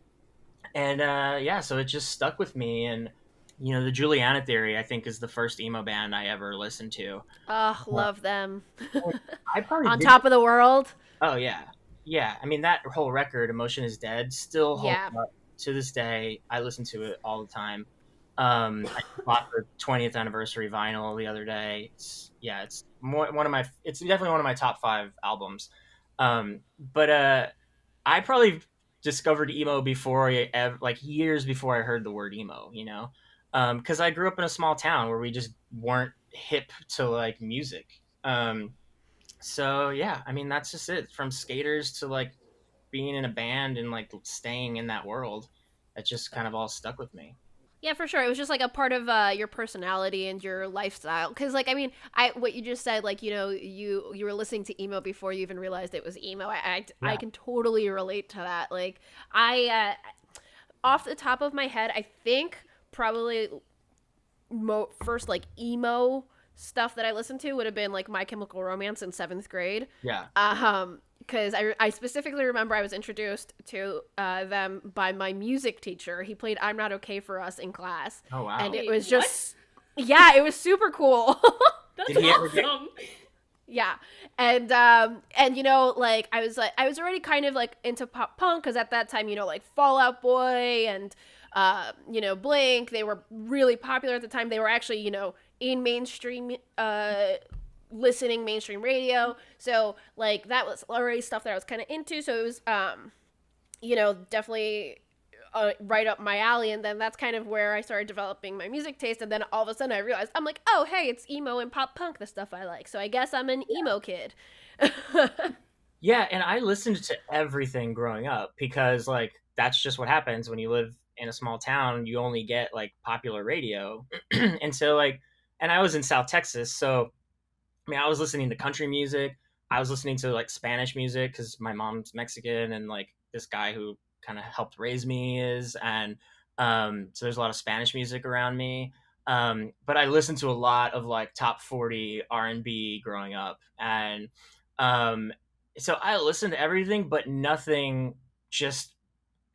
And yeah, so it just stuck with me. And the Juliana Theory, I think, is the first emo band I ever listened to. Oh, love them. I probably On Top of the World. Oh yeah, yeah. I mean that whole record, "Emotion Is Dead," still holds Yeah. up to this day. I listen to it all the time. I bought the 20th anniversary vinyl the other day. It's It's definitely one of my top 5 albums. But I probably discovered emo before like years before I heard the word emo. Because I grew up in a small town where we just weren't hip to like music. So yeah, I mean that's just it. From skaters to like being in a band and like staying in that world, it just kind of all stuck with me. Yeah, for sure. It was just like a part of your personality and your lifestyle. Because, like, I mean, what you just said, like, you were listening to emo before you even realized it was emo. I can totally relate to that. Like, off the top of my head, I think probably first like emo stuff that I listened to would have been like My Chemical Romance in 7th grade. Yeah. Because I specifically remember I was introduced to them by my music teacher. He played "I'm Not Okay for Us" in class. Oh wow! And it was just, yeah, it was super cool. That's awesome. Yeah, and like I was already kind of like into pop punk because at that time, like Fall Out Boy and Blink, they were really popular at the time. They were actually in mainstream listening mainstream radio, so like that was already stuff that I was kind of into, so it was definitely right up my alley. And then that's kind of where I started developing my music taste, and then all of a sudden I realized I'm like, oh hey, it's emo and pop punk, the stuff I like, so I guess I'm an emo kid. Yeah, and I listened to everything growing up because like that's just what happens when you live in a small town. You only get like popular radio. And so like, and I was in South Texas, so I mean, I was listening to country music. I was listening to like Spanish music because my mom's Mexican, and like this guy who kind of helped raise me is, and so there's a lot of Spanish music around me. But I listened to a lot of like top 40 R&B growing up, and so I listened to everything, but nothing just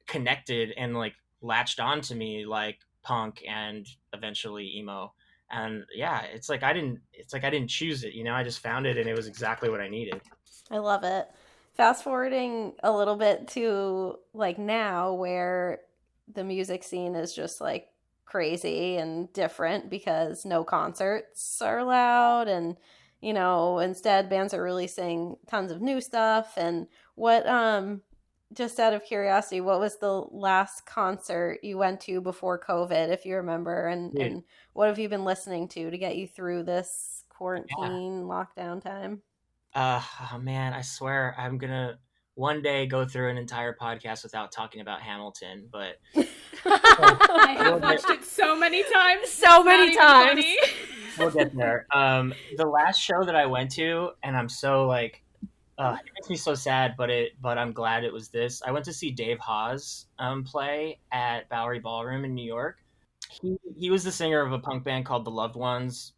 connected and like latched on to me like punk and eventually emo. And yeah, it's like I didn't choose it, I just found it and it was exactly what I needed. I love it. Fast forwarding a little bit to like now where the music scene is just like crazy and different because no concerts are allowed, and instead bands are releasing tons of new stuff. And what just out of curiosity, what was the last concert you went to before COVID, if you remember? And what have you been listening to get you through this quarantine lockdown time? Oh man, I swear I'm gonna one day go through an entire podcast without talking about Hamilton, but I have watched it so many times. So many times. We'll get there. The last show that I went to, and I'm so like, it makes me so sad, but I'm glad it was this. I went to see Dave Hawes play at Bowery Ballroom in New York. He was the singer of a punk band called The Loved Ones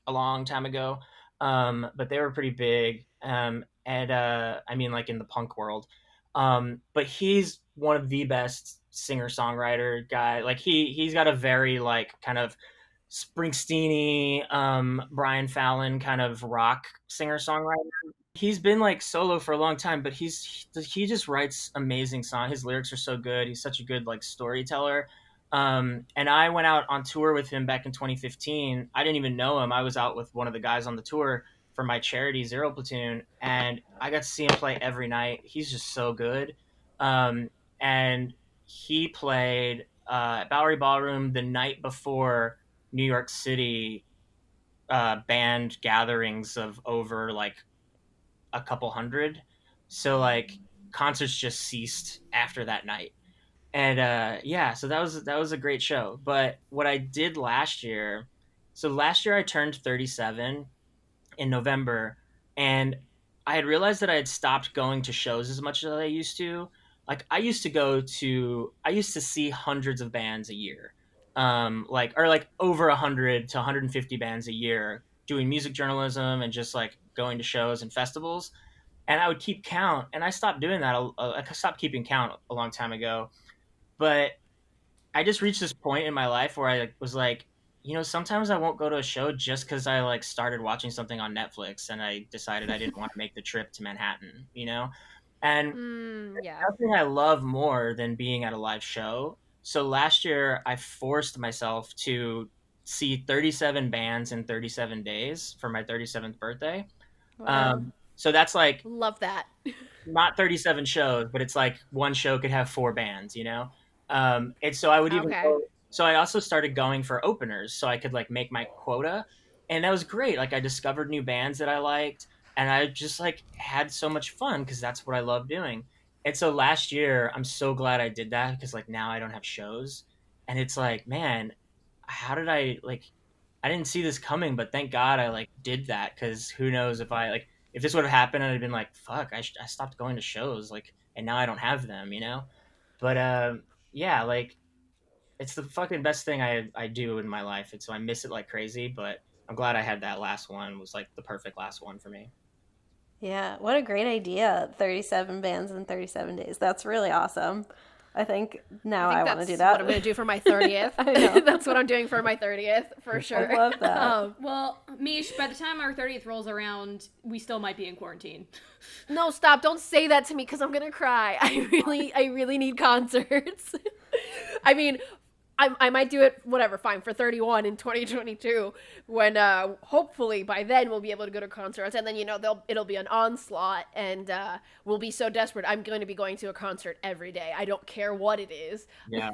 a long time ago, but they were pretty big, and I mean like in the punk world. But he's one of the best singer-songwriter guy. Like he's got a very like kind of Springsteen-y, Brian Fallon kind of rock singer-songwriter. He's been like solo for a long time, but he just writes amazing songs. His lyrics are so good. He's such a good like storyteller. And I went out on tour with him back in 2015. I didn't even know him. I was out with one of the guys on the tour for my charity Zero Platoon, and I got to see him play every night. He's just so good. And he played at Bowery Ballroom the night before New York City band gatherings of over like a couple hundred. So like concerts just ceased after that night. And yeah, so that was a great show. But what I did last year, so last year I turned 37 in November, and I had realized that I had stopped going to shows as much as I used to. Like I used to see hundreds of bands a year, like or like over 100 to 150 bands a year doing music journalism and just like going to shows and festivals. And I would keep count, and I stopped doing that. I stopped keeping count a long time ago, but I just reached this point in my life where I was like, sometimes I won't go to a show just because I like started watching something on Netflix and I decided I didn't want to make the trip to Manhattan. And Yeah. nothing I love more than being at a live show. So last year I forced myself to see 37 bands in 37 days for my 37th birthday. Wow. So that's like Love that. not 37 shows, but it's like one show could have four bands. And so I would even Okay. go, so I also started going for openers so I could like make my quota. And that was great. Like I discovered new bands that I liked, and I just like had so much fun because that's what I love doing. And so last year, I'm so glad I did that because like now I don't have shows. And it's like, man, how did I didn't see this coming, but thank God I like did that, because who knows if this would have happened, I'd have been like, fuck, I stopped going to shows, like, and now I don't have them. But yeah, like it's the fucking best thing I do in my life, and so I miss it like crazy. But I'm glad I had that last one. It was like the perfect last one for me. Yeah, what a great idea. 37 bands in 37 days. That's really awesome. I think now I want to do that. What I'm going to do for my 30th. I know. That's what I'm doing for my 30th, for sure. I love that. Well, Mish, by the time our 30th rolls around, we still might be in quarantine. No, stop. Don't say that to me because I'm going to cry. I really need concerts. I mean, I might do it, whatever, fine, for 31 in 2022, when hopefully by then we'll be able to go to concerts, and then, it'll be an onslaught, and we'll be so desperate. I'm going to be going to a concert every day. I don't care what it is. Yeah.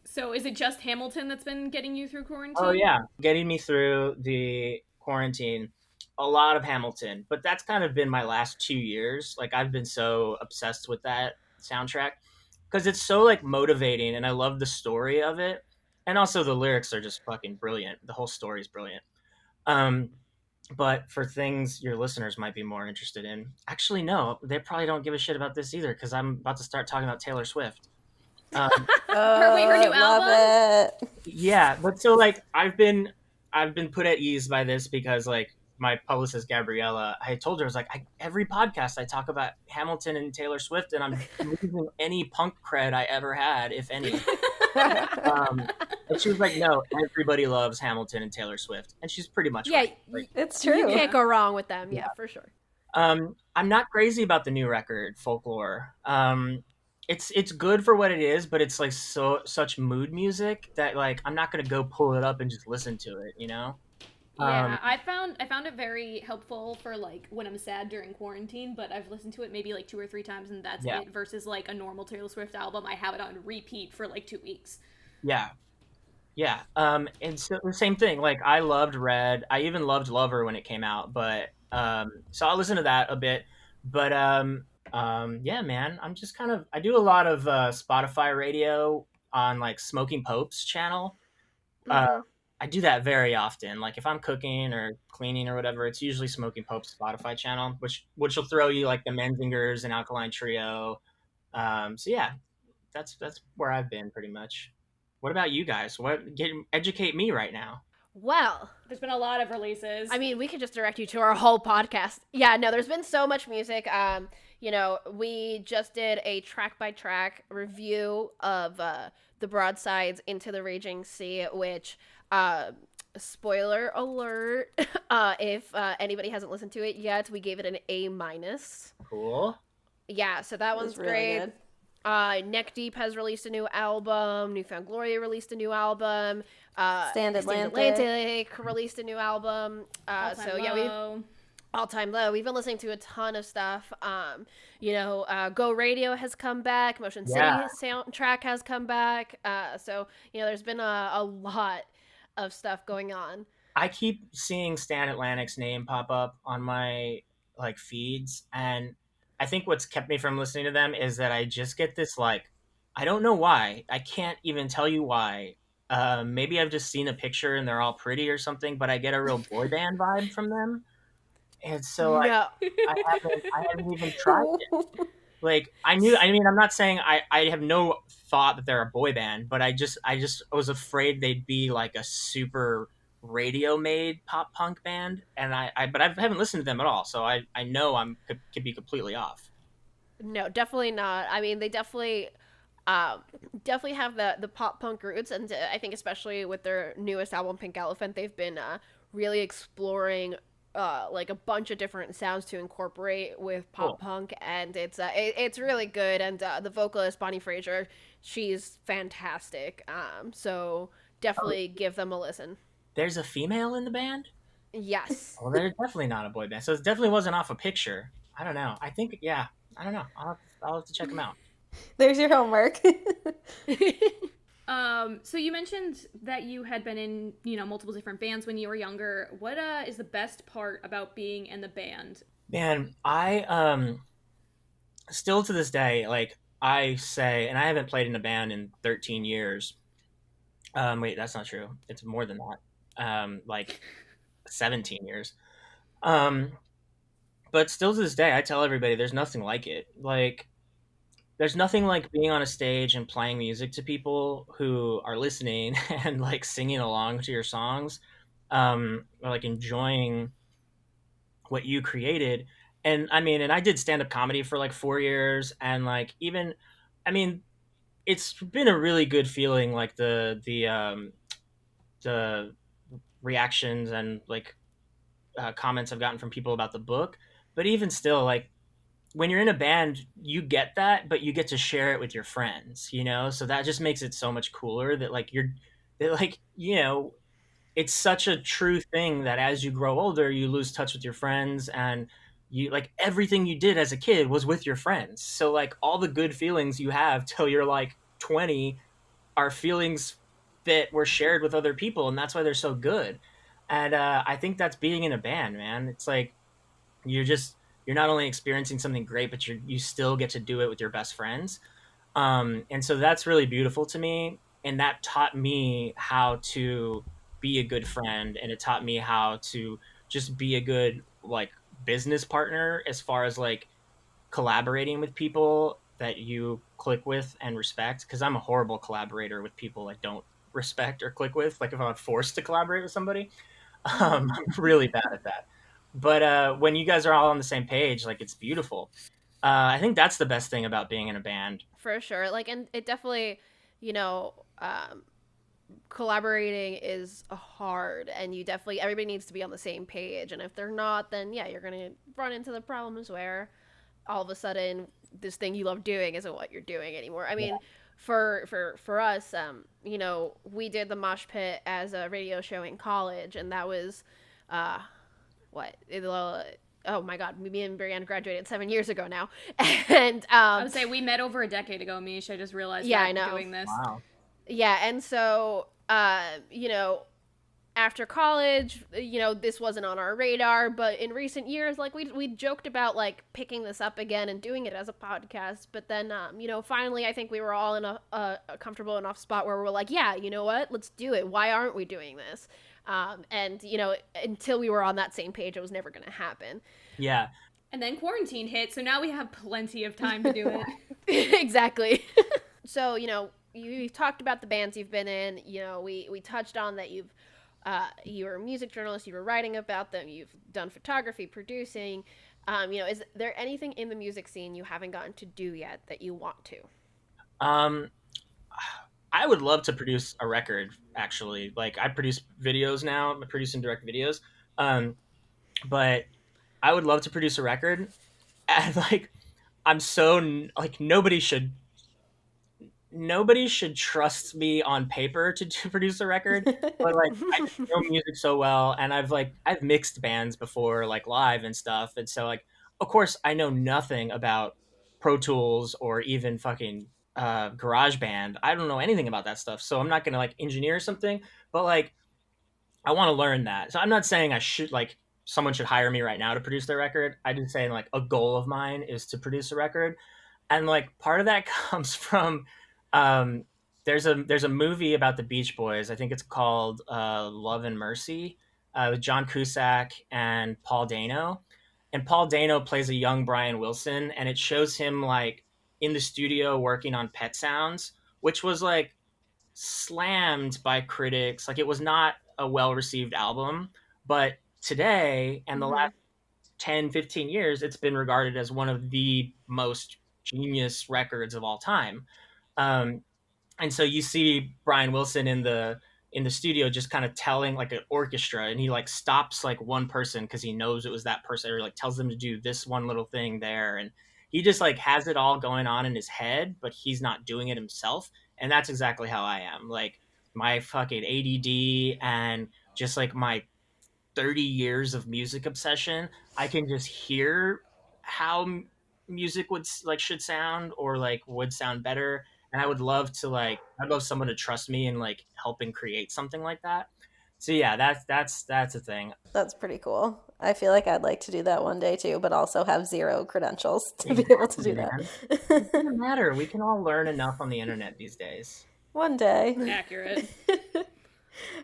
So is it just Hamilton that's been getting you through quarantine? Oh yeah, getting me through the quarantine. A lot of Hamilton, but that's kind of been my last 2 years. Like I've been so obsessed with that soundtrack because it's so like motivating, and I love the story of it, and also the lyrics are just fucking brilliant. The whole story is brilliant. But for things your listeners might be more interested in, actually no, they probably don't give a shit about this either, because I'm about to start talking about Taylor Swift. Wait, her new love album? it. Yeah, but so like I've been put at ease by this because like my publicist Gabriella, I told her, I was like, every podcast I talk about Hamilton and Taylor Swift, and I'm losing any punk cred I ever had, if any. And she was like, no, everybody loves Hamilton and Taylor Swift, and she's pretty much right. Like, It's You true. can't go wrong with them. Yeah, for sure. I'm not crazy about the new record, Folklore. It's good for what it is, but it's like such mood music that like I'm not gonna go pull it up and just listen to it. Yeah, I found it very helpful for like when I'm sad during quarantine, but I've listened to it maybe like 2 or 3 times, and that's it, versus like a normal Taylor Swift album. I have it on repeat for like 2 weeks. Yeah. And so the same thing. Like I loved Red. I even loved Lover when it came out, but so I'll listen to that a bit. But yeah, man, I'm just I do a lot of Spotify radio on like Smoking Pope's channel. I do that very often. Like if I'm cooking or cleaning or whatever, it's usually Smoking Pope's Spotify channel, which will throw you like the Menzingers and Alkaline Trio. So yeah, that's where I've been pretty much. What about you guys? Educate me right now. Well, there's been a lot of releases. I mean, we could just direct you to our whole podcast. Yeah, no, there's been so much music. We just did a track-by-track review of the Broadsides Into the Raging Sea, which, spoiler alert, if anybody hasn't listened to it yet, we gave it an A-. Cool. Yeah, so that one's really great. good. Neck Deep has released a new album. Newfound Glory released a new album. Stand Atlantic. Atlantic released a new album. So yeah, we all time low. We've been listening to a ton of stuff. Go Radio has come back. Motion City soundtrack has come back. So there's been a lot of stuff going on. I keep seeing Stan Atlantic's name pop up on my feeds, and I think what's kept me from listening to them is that I just get this I don't know why. I can't even tell you why. Maybe I've just seen a picture and they're all pretty or something, but I get a real boy band vibe from them. And so no. I haven't even tried it. I'm not saying I have no thought that they're a boy band, but I was afraid they'd be like a super radio made pop punk band, and I haven't listened to them at all, so I know could be completely off. No, definitely not. I mean, they definitely have the pop punk roots, and I think especially with their newest album, Pink Elephant, they've been really exploring a bunch of different sounds to incorporate with pop punk, and it's really good. And the vocalist Bonnie Fraser, she's fantastic. So definitely give them a listen. There's a female in the band? Yes. Well, they're definitely not a boy band, so it definitely wasn't off a picture. I don't know. I think I don't know. I'll have to check them out. There's your homework. So you mentioned that you had been in, multiple different bands when you were younger. What is the best part about being in the band? Man, I still to this day, I say, and I haven't played in a band in 13 years. Wait, that's not true. It's more than that. 17 years. But still to this day, I tell everybody there's nothing like it. There's nothing like being on a stage and playing music to people who are listening and singing along to your songs, or enjoying what you created. And I did stand-up comedy for 4 years, and it's been a really good feeling, the reactions and comments I've gotten from people about the book. But even still, when you're in a band, you get that, but you get to share it with your friends, so that just makes it so much cooler that it's such a true thing that as you grow older, you lose touch with your friends, and you everything you did as a kid was with your friends. So all the good feelings you have till you're 20 are feelings that were shared with other people, and that's why they're so good. And I think that's being in a band, man. It's you're not only experiencing something great, but you still get to do it with your best friends. And so that's really beautiful to me. And that taught me how to be a good friend. And it taught me how to just be a good business partner, as far as collaborating with people that you click with and respect. Cause I'm a horrible collaborator with people I don't respect or click with. If I'm forced to collaborate with somebody, I'm really bad at that. But when you guys are all on the same page, it's beautiful. I think that's the best thing about being in a band. For sure. And it definitely, collaborating is hard, and everybody needs to be on the same page. And if they're not, then yeah, you're going to run into the problems where all of a sudden this thing you love doing isn't what you're doing anymore. I mean, for us, we did the Moshpit as a radio show in college, and that was, oh my god, me and Brianne graduated 7 years ago now. And I would say we met over a decade ago, Mish. I just realized I know. Doing this. Wow. Yeah, and so after college, this wasn't on our radar, but in recent years, we joked about picking this up again and doing it as a podcast. But then finally I think we were all in a comfortable enough spot where we're yeah, you know what, let's do it. Why aren't we doing this? And until we were on that same page, it was never going to happen. Yeah. And then quarantine hit, so now we have plenty of time to do it. Exactly. So, you've talked about the bands you've been in. We touched on that you're a music journalist, you were writing about them, you've done photography, producing. Is there anything in the music scene you haven't gotten to do yet that you want to? I would love to produce a record, actually. I produce videos now. I produce and direct videos. But I would love to produce a record. And I'm so nobody should nobody should trust me on paper to produce a record, but like I just know music so well, and I've mixed bands before, like live and stuff, and so like of course I know nothing about Pro Tools or even fucking Garage Band. I don't know anything about that stuff, so I'm not gonna like engineer something, but like I want to learn that. So I'm not saying I should like someone should hire me right now to produce their record. I'm just saying like a goal of mine is to produce a record, and like part of that comes from um there's a movie about the Beach Boys. I think it's called Love and Mercy, with John Cusack and Paul Dano, and Paul Dano plays a young Brian Wilson, and it shows him like in the studio working on Pet Sounds, which was like slammed by critics. Like it was not a well received album, but today and the last 10, 15 years, it's been regarded as one of the most genius records of all time. Um, and so you see Brian Wilson in the studio just kind of telling like an orchestra, and he like stops like one person because he knows it was that person, or like tells them to do this one little thing there, and he just like has it all going on in his head, but he's not doing it himself. And that's exactly how I am. Like my fucking ADD and just like my 30 years of music obsession, I can just hear how music would like should sound, or like would sound better, and I would love to like I'd love someone to trust me and like helping create something like that. So yeah, that's a thing. That's pretty cool. I feel like I'd like to do that one day too, but also have zero credentials to be able to do Man, that. it doesn't matter. We can all learn enough on the internet these days. One day. Accurate.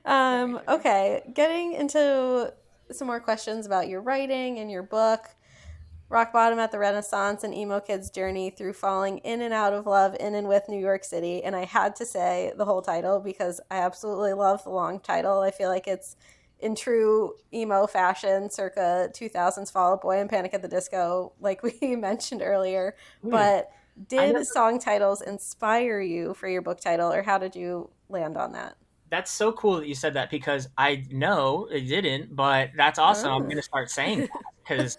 Okay, getting into some more questions about your writing and your book. Rock Bottom at the Renaissance, an emo kid's journey through falling in and out of love in and with New York City. And I had to say the whole title because I absolutely love the long title. I feel like it's in true emo fashion, circa 2000s Fall Out Boy and Panic at the Disco, like we mentioned earlier. But did song titles inspire you for your book title, or how did you land on that? That's so cool that you said that, because I know it didn't, but that's awesome. I'm going to start saying that because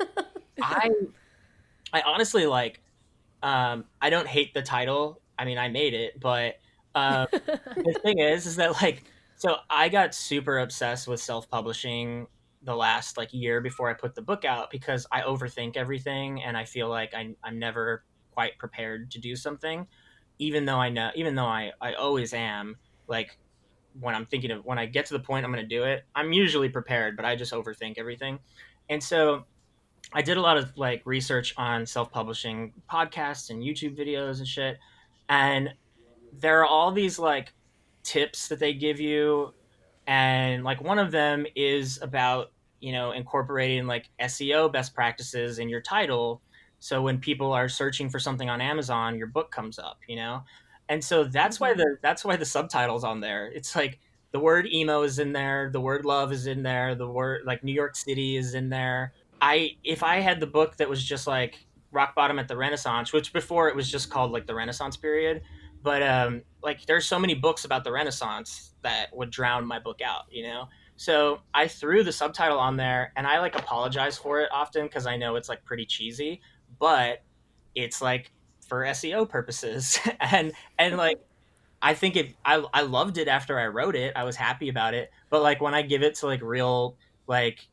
I I honestly like I don't hate the title. I mean, I made it, but the thing is that like so I got super obsessed with self-publishing the last like year before I put the book out, because I overthink everything and I feel like I'm never quite prepared to do something, even though I always am. Like when I'm thinking of when I get to the point I'm going to do it, I'm usually prepared, but I just overthink everything. And so I did a lot of like research on self-publishing podcasts and YouTube videos and shit. And there are all these like tips that they give you, and like one of them is about incorporating like SEO best practices in your title, so when people are searching for something on Amazon your book comes up. And so that's why the subtitles on there, it's like the word emo is in there, the word love is in there, the word like New York City is in there. I If I had the book that was just like Rock Bottom at the Renaissance, which before it was just called like the Renaissance period, but like there's so many books about the Renaissance that would drown my book out. So I threw the subtitle on there, and I like apologize for it often because I know it's like pretty cheesy, but it's like for SEO purposes. And like I loved it after I wrote it. I was happy about it, but like when I give it to like real like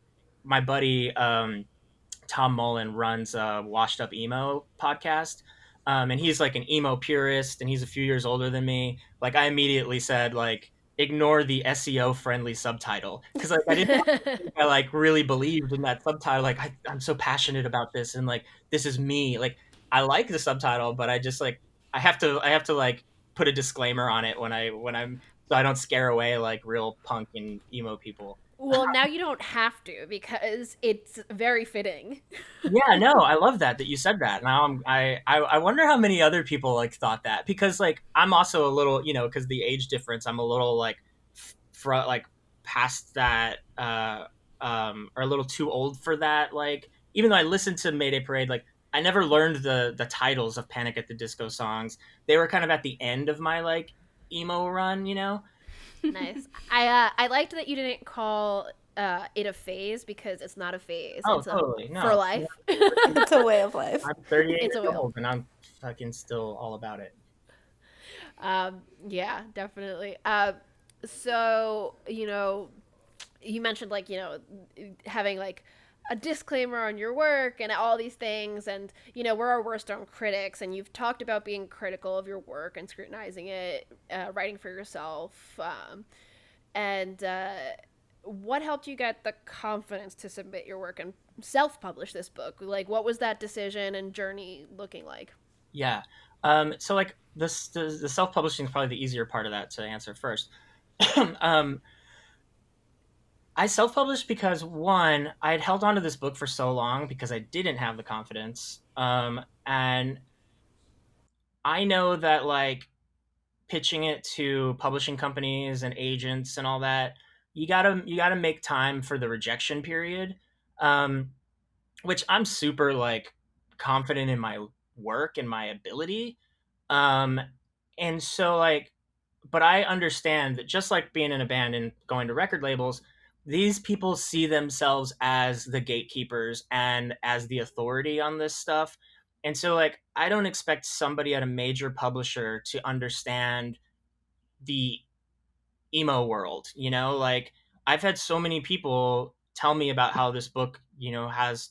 my buddy Tom Mullen runs a Washed Up Emo podcast. And he's like an emo purist, and he's a few years older than me. Like I immediately said, like, ignore the SEO friendly subtitle, because like I didn't think I like really believed in that subtitle. Like I'm so passionate about this, and like this is me. Like I like the subtitle, but I just like I have to like put a disclaimer on it when I'm so I don't scare away like real punk and emo people. Well, now you don't have to, because it's very fitting. Yeah, no, I love that you said that. Now I wonder how many other people like thought that, because like I'm also a little, because the age difference, I'm a little like like past that or a little too old for that. Like even though I listened to Mayday Parade, like I never learned the titles of Panic at the Disco songs. They were kind of at the end of my like emo run. Nice. I liked that you didn't call it a phase, because it's not a phase. Oh, it's totally. No. for life. It's a way of life. I'm 38 It's a years will. old, and I'm fucking still all about it. Yeah, definitely. So you mentioned like having like a disclaimer on your work and all these things, and we're our worst own critics, and you've talked about being critical of your work and scrutinizing it, writing for yourself, and what helped you get the confidence to submit your work and self-publish this book? Like, what was that decision and journey looking like? Yeah. So like the self publishing is probably the easier part of that to answer first. um, I self published because one, I had held on to this book for so long because I didn't have the confidence, and I know that like pitching it to publishing companies and agents and all that, you gotta make time for the rejection period, um, which I'm super like confident in my work and my ability. Um, and so like, but I understand that just like being in a band and going to record labels, these people see themselves as the gatekeepers and as the authority on this stuff. And so like, I don't expect somebody at a major publisher to understand the emo world, like I've had so many people tell me about how this book, has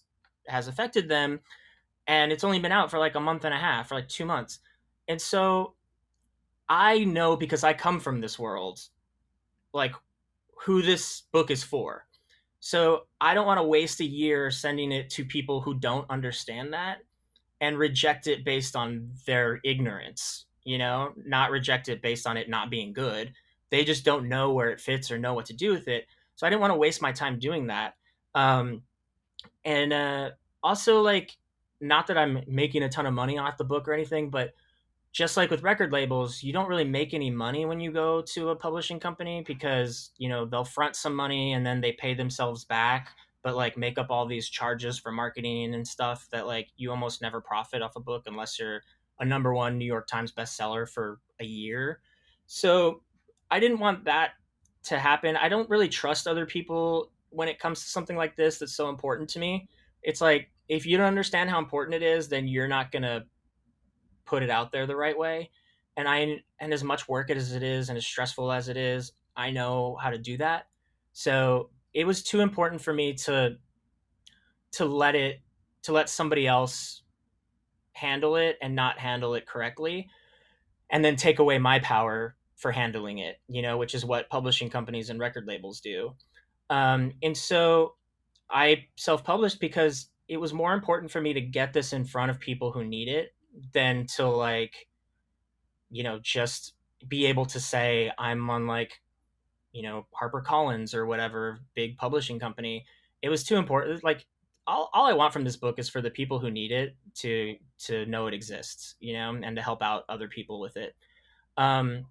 affected them, and it's only been out for like a month and a half, for like 2 months. And so I know, because I come from this world, like who this book is for. So I don't want to waste a year sending it to people who don't understand that and reject it based on their ignorance, not reject it based on it not being good. They just don't know where it fits or know what to do with it. So I didn't want to waste my time doing that. Um, and Also, like, not that I'm making a ton of money off the book or anything, but just like with record labels, you don't really make any money when you go to a publishing company, because, they'll front some money and then they pay themselves back, but like make up all these charges for marketing and stuff that like you almost never profit off a book unless you're a number one New York Times bestseller for a year. So I didn't want that to happen. I don't really trust other people when it comes to something like this that's so important to me. It's like, if you don't understand how important it is, then you're not going to put it out there the right way. And as much work as it is and as stressful as it is, I know how to do that. So it was too important for me to let it to let somebody else handle it and not handle it correctly, and then take away my power for handling it, which is what publishing companies and record labels do. And so I self-published because it was more important for me to get this in front of people who need it than to like, just be able to say I'm on like, Harper Collins or whatever big publishing company. It was too important. Like, all I want from this book is for the people who need it to know it exists, and to help out other people with it. Um,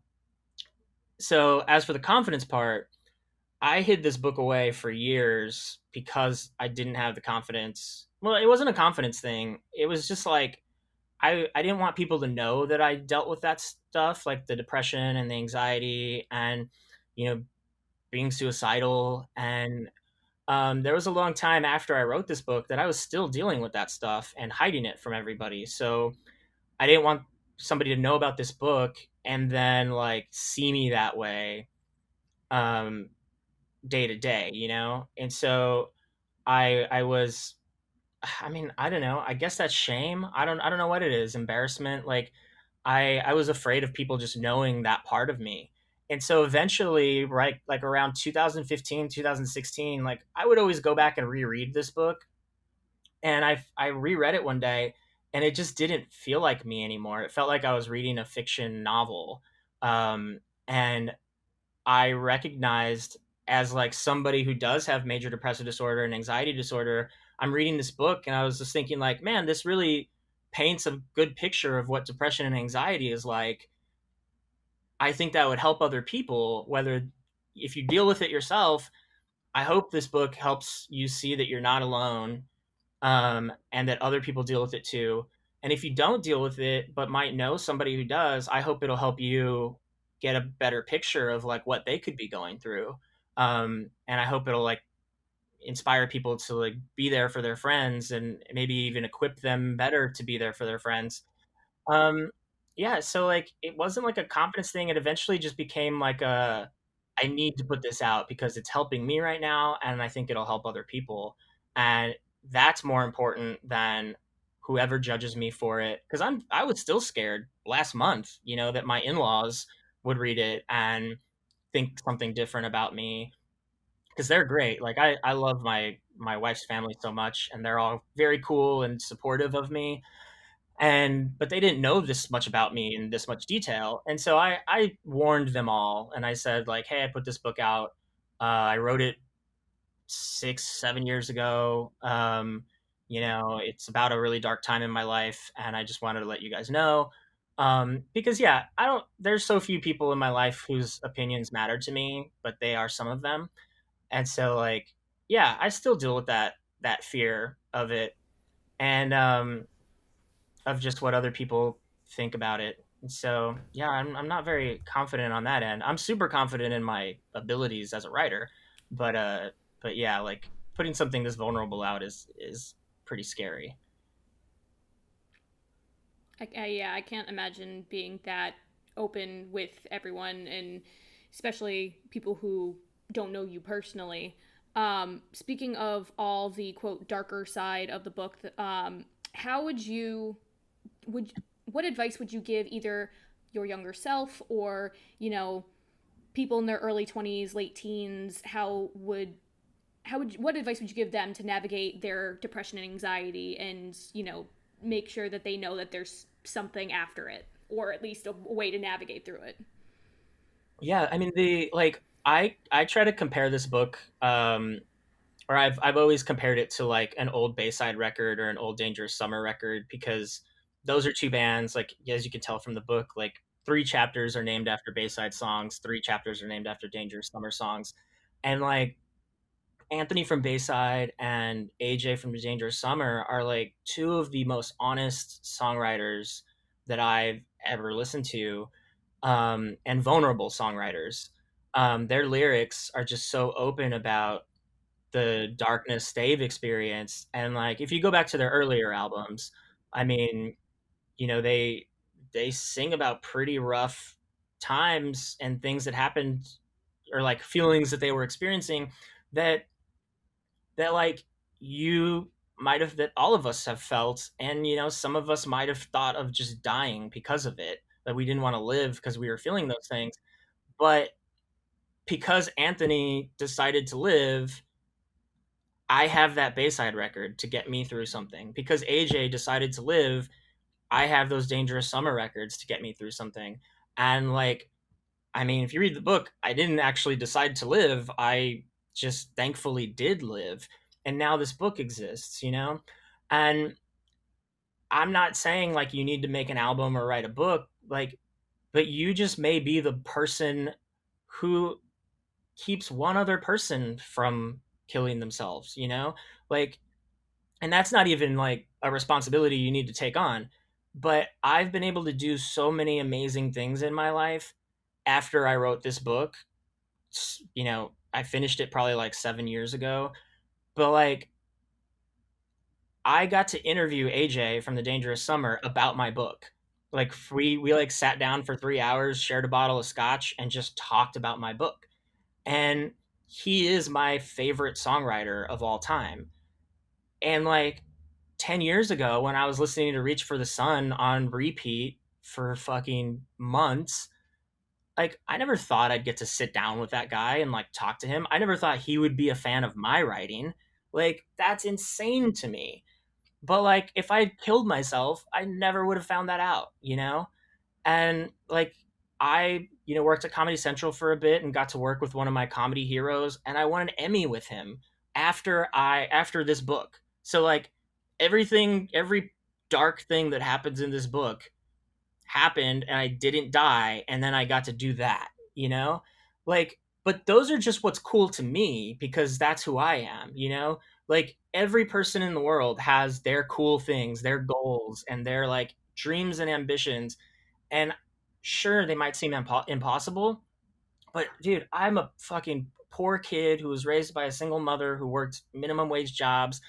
so as for the confidence part, I hid this book away for years because I didn't have the confidence. Well, it wasn't a confidence thing. It was just like, I didn't want people to know that I dealt with that stuff, like the depression and the anxiety and, you know, being suicidal. And there was a long time after I wrote this book that I was still dealing with that stuff and hiding it from everybody. So I didn't want somebody to know about this book and then like see me that way, um, day to day, And so I was, I mean, I don't know. I guess that's shame. I don't know what it is. Embarrassment. Like, I was afraid of people just knowing that part of me. And so eventually, right, like around 2015, 2016, like I would always go back and reread this book. And I reread it one day, and it just didn't feel like me anymore. It felt like I was reading a fiction novel. And I recognized, as like somebody who does have major depressive disorder and anxiety disorder, I'm reading this book and I was just thinking like, man, this really paints a good picture of what depression and anxiety is like. I think that would help other people, whether if you deal with it yourself. I hope this book helps you see that you're not alone, and that other people deal with it too. And if you don't deal with it, but might know somebody who does, I hope it'll help you get a better picture of like what they could be going through. And I hope it'll like inspire people to like be there for their friends and maybe even equip them better to be there for their friends. Um, yeah, so like it wasn't like a confidence thing. It eventually just became like a I need to put this out because it's helping me right now and I think it'll help other people. And that's more important than whoever judges me for it because I was still scared last month, you know, that my in-laws would read it and think something different about me because they're great. Like I love my wife's family so much and they're all very cool and supportive of me, and but they didn't know this much about me in this much detail, and so I warned them all and I said like, hey, I put this book out, I wrote it 6 7 years ago, you know, it's about a really dark time in my life and I just wanted to let you guys know, because yeah, I don't there's so few people in my life whose opinions matter to me, but they are some of them. And so like yeah, I still deal with that fear of it, and of just what other people think about it. And so, yeah, I'm not very confident on that end. I'm super confident in my abilities as a writer, but but yeah, like putting something this vulnerable out is pretty scary. Yeah, I can't imagine being that open with everyone, and especially people who don't know you personally. Speaking of all the quote darker side of the book, how would what advice would you give either your younger self or people in their early 20s, late teens? What advice would you give them to navigate their depression and anxiety, and make sure that they know that there's something after it, or at least a way to navigate through it? Yeah, I mean the like I try to compare this book, or I've always compared it to like an old Bayside record or an old Dangerous Summer record because those are two bands, like as you can tell from the book, like three chapters are named after Bayside songs, three chapters are named after Dangerous Summer songs. And like Anthony from Bayside and AJ from the Dangerous Summer are like two of the most honest songwriters that I've ever listened to, and vulnerable songwriters. Their lyrics are just so open about the darkness they've experienced. And like if you go back to their earlier albums, I mean, you know, they sing about pretty rough times and things that happened, or like feelings that they were experiencing that like you might have, that all of us have felt, and you know, some of us might have thought of just dying because of it, that we didn't want to live because we were feeling those things. But because Anthony decided to live, I have that Bayside record to get me through something. Because AJ decided to live, I have those Dangerous Summer records to get me through something. And like, I mean, if you read the book, I didn't actually decide to live. I just thankfully did live. And now this book exists, you know? And I'm not saying like you need to make an album or write a book, like, but you just may be the person who keeps one other person from killing themselves, you know? Like, and that's not even like a responsibility you need to take on. But I've been able to do so many amazing things in my life after I wrote this book. You know, I finished it probably like 7 years ago, but like I got to interview AJ from the Dangerous Summer about my book. Like we like sat down for 3 hours, shared a bottle of scotch, and just talked about my book. And he is my favorite songwriter of all time. And like 10 years ago, when I was listening to Reach for the Sun on repeat for fucking months, like I never thought I'd get to sit down with that guy and like talk to him. I never thought he would be a fan of my writing. Like that's insane to me. But like if I killed myself, I never would have found that out, you know? And like I, you know, worked at Comedy Central for a bit and got to work with one of my comedy heroes, and I won an Emmy with him after this book. So like every dark thing that happens in this book happened and I didn't die, and then I got to do that, you know? Like, but those are just what's cool to me because that's who I am, you know? Like every person in the world has their cool things, their goals, and their like dreams and ambitions. And sure, they might seem impossible, but dude, I'm a fucking poor kid who was raised by a single mother who worked minimum wage jobs.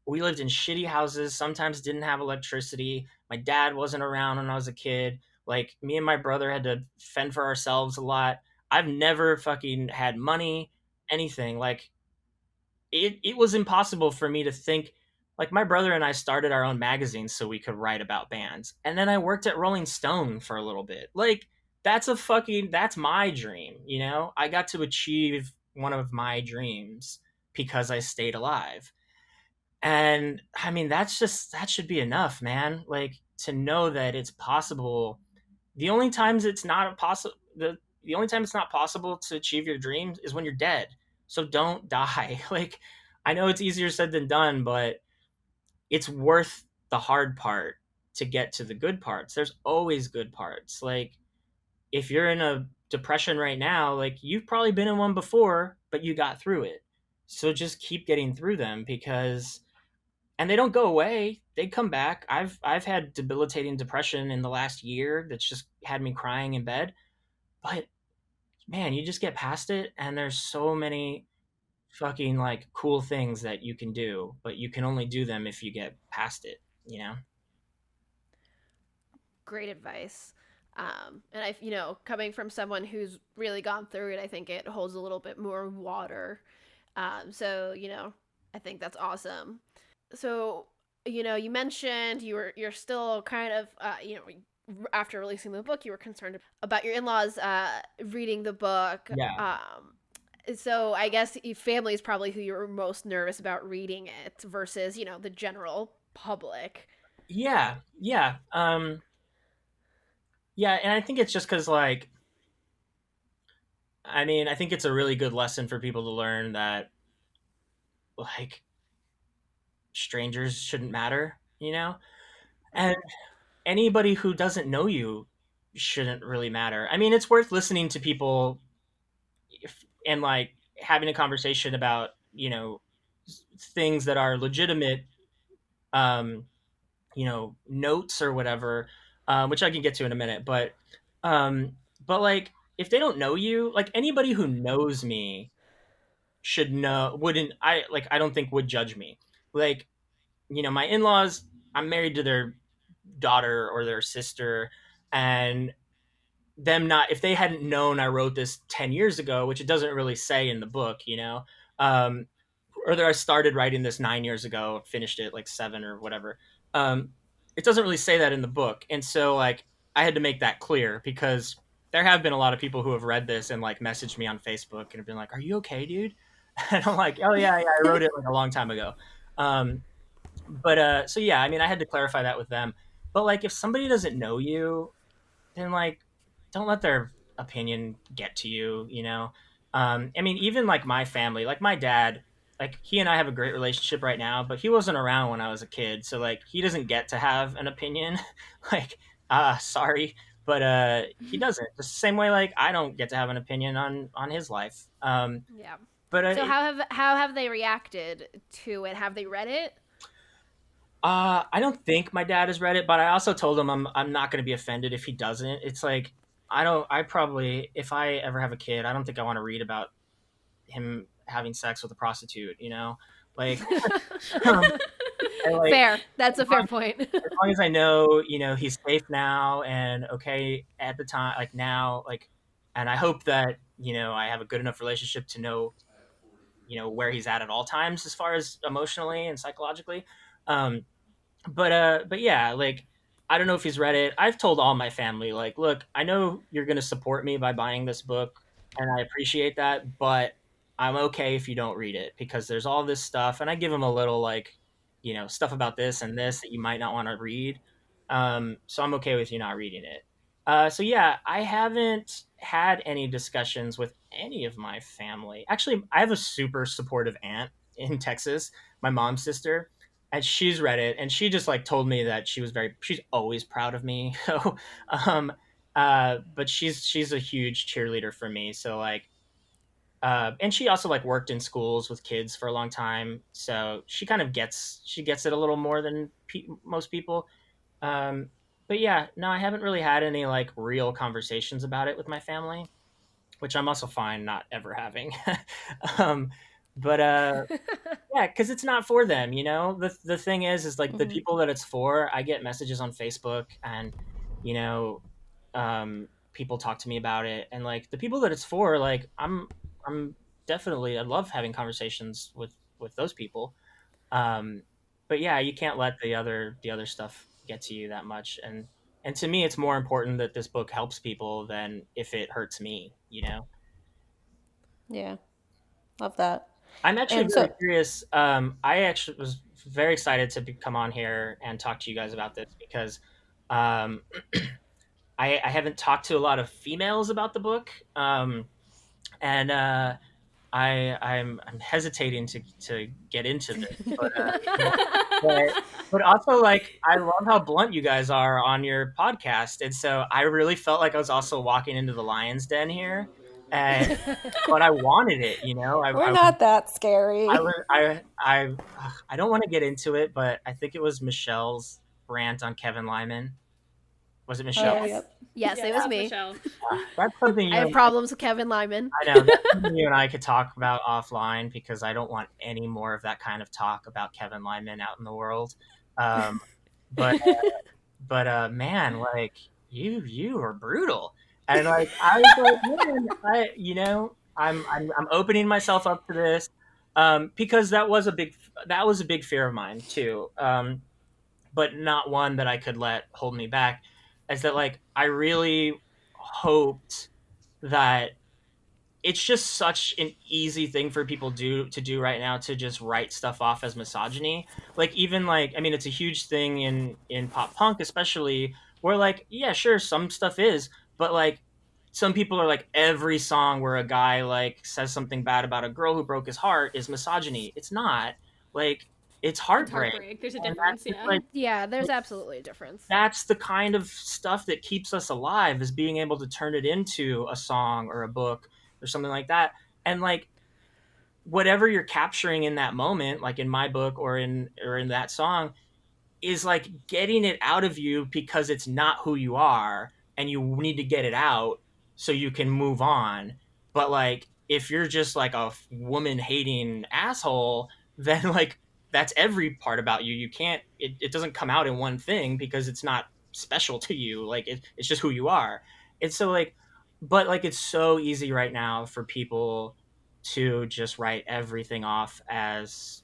We lived in shitty houses, sometimes didn't have electricity. My dad wasn't around when I was a kid. Like, me and my brother had to fend for ourselves a lot. I've never fucking had money, anything. Like, it was impossible for me to think. Like, my brother and I started our own magazine so we could write about bands, and then I worked at Rolling Stone for a little bit. Like, that's my dream, you know? I got to achieve one of my dreams because I stayed alive. And I mean, that should be enough, man. Like, to know that it's possible. The only times it's not possible the only time it's not possible to achieve your dreams is when you're dead. So don't die. Like, I know it's easier said than done, but it's worth the hard part to get to the good parts. There's always good parts. Like, if you're in a depression right now, like, you've probably been in one before, but you got through it. So just keep getting through them, because and they don't go away. They come back. I've had debilitating depression in the last year that's just had me crying in bed. But man, you just get past it, and there's so many fucking like cool things that you can do, but you can only do them if you get past it, you know? Great advice. And coming from someone who's really gone through it, I think it holds a little bit more water. So, I think that's awesome. So, you mentioned you're still kind of, after releasing the book, you were concerned about your in-laws reading the book. Yeah. So I guess your family is probably who you're most nervous about reading it versus, the general public. Yeah. Yeah. Yeah, and I think it's just because, like, I mean, I think it's a really good lesson for people to learn that, like, strangers shouldn't matter, you know? And anybody who doesn't know you shouldn't really matter. I mean, it's worth listening to people and, like, having a conversation about, things that are legitimate, um, notes or whatever, which I can get to in a minute. But like, if they don't know you, like, anybody who knows me should know, wouldn't, I don't think would judge me. Like, my in-laws, I'm married to their daughter or their sister, and them not, if they hadn't known I wrote this 10 years ago, which it doesn't really say in the book, um, or that I started writing this 9 years ago, finished it like 7 or whatever. Um, it doesn't really say that in the book. And so, like, I had to make that clear, because there have been a lot of people who have read this and, like, messaged me on Facebook and have been like, "Are you okay, dude?" And I'm like, "Oh yeah, yeah, I wrote it like a long time ago." Um, so yeah, I mean, I had to clarify that with them. But, like, if somebody doesn't know you, then, like, don't let their opinion get to you, you know? I mean, even like my family, like my dad, like, he and I have a great relationship right now, but he wasn't around when I was a kid. So, like, he doesn't get to have an opinion. Like, sorry, but he doesn't. Just the same way, like, I don't get to have an opinion on his life. Yeah. But So how have they reacted to it? Have they read it? I don't think my dad has read it, but I also told him I'm not going to be offended if he doesn't. It's like, I probably, if I ever have a kid, I don't think I want to read about him having sex with a prostitute, you know? Like, like, fair. That's a fair point. as long as I know, he's safe now and okay at the time, like, now, like, and I hope that, I have a good enough relationship to know, where he's at all times, as far as emotionally and psychologically. Um, but yeah, like, I don't know if he's read it. I've told all my family, like, look, I know you're going to support me by buying this book, and I appreciate that, but I'm okay if you don't read it, because there's all this stuff, and I give them a little, like, stuff about this and this that you might not want to read. So I'm okay with you not reading it. So yeah, I haven't had any discussions with any of my family. Actually, I have a super supportive aunt in Texas, my mom's sister, and she's read it, and she just, like, told me that she's always proud of me. So, but she's a huge cheerleader for me. So, like, and she also, like, worked in schools with kids for a long time, so she kind of gets it a little more than most people. Um, but yeah, no, I haven't really had any, like, real conversations about it with my family, which I'm also fine not ever having. um, but yeah, because it's not for them, the thing is like, the people that it's for, I get messages on Facebook, and, you know people talk to me about it, and like the people that it's for, like I'm definitely, I love having conversations with those people. um but yeah, you can't let the other stuff get to you that much, and to me it's more important that this book helps people than if it hurts me, you know. Yeah, love that. I'm actually And very so, curious. I actually was very excited to come on here and talk to you guys about this because um I haven't talked to a lot of females about the book. And I'm hesitating to get into this, but but also, like, I love how blunt you guys are on your podcast, and so I really felt like I was also walking into the lion's den here, and but I wanted it, you know. we're not that I scary. I don't want to get into it, but I think it was Michelle's rant on Kevin Lyman. Was it Michelle? Oh, Yes. yep. Yes, it was me. Michelle. That's something I you have and problems with Kevin Lyman. I know that's something you and I could talk about offline, because I don't want any more of that kind of talk about Kevin Lyman out in the world. Um, but man, like, you are brutal, and like I was like, man, I'm opening myself up to this, because that was a big fear of mine too, but not one that I could let hold me back. Is that, like, I really hoped that it's just such an easy thing for people to do right now, to just write stuff off as misogyny. Like, even, like, I mean, it's a huge thing in pop punk especially, where, like, yeah, sure, some stuff is, but like some people are like, every song where a guy like says something bad about a girl who broke his heart is misogyny. It's not. Like, it's It's heartbreak. heartbreak. There's a And difference, that's just, yeah. like, Yeah, there's absolutely a difference. that's the kind of stuff that keeps us alive, is being able to turn it into a song or a book or something like that. And like, whatever you're capturing in that moment, like in my book or in that song, is like getting it out of you because it's not who you are, and you need to get it out so you can move on. But like, if you're just like a woman hating asshole, then like, that's every part about you. You can't, it doesn't come out in one thing because it's not special to you. Like, it's just who you are. It's so like, but like, it's so easy right now for people to just write everything off as,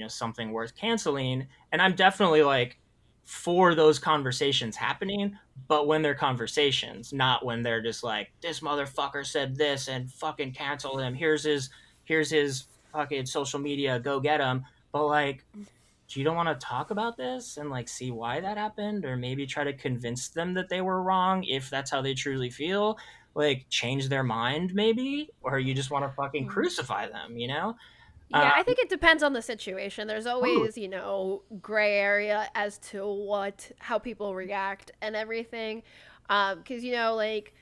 something worth canceling. And I'm definitely like for those conversations happening, but when they're conversations, not when they're just like, this motherfucker said this and fucking cancel him. Here's his fucking social media, go get him. But like, you don't want to talk about this and like see why that happened, or maybe try to convince them that they were wrong if that's how they truly feel, like change their mind maybe, or you just want to fucking crucify them, you know? Yeah, I think it depends on the situation. There's Totally. always, gray area as to how people react and everything. Because, like,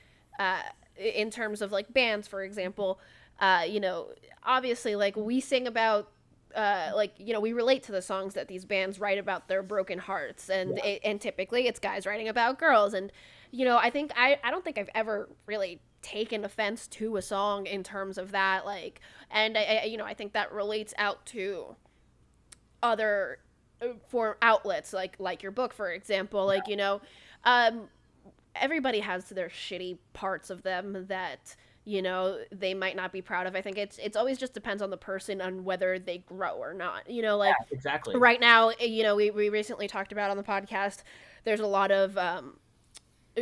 in terms of, like, bands, for example, obviously, like, we sing about, we relate to the songs that these bands write about their broken hearts. And, Yeah. and typically it's guys writing about girls. And, I don't think I've ever really taken offense to a song in terms of that, like, and I think that relates out to other for outlets like your book, for example. Like, um everybody has their shitty parts of them that they might not be proud of. I think it's always just depends on the person, on whether they grow or not, like Yeah, exactly. right now. We recently talked about on the podcast, there's a lot of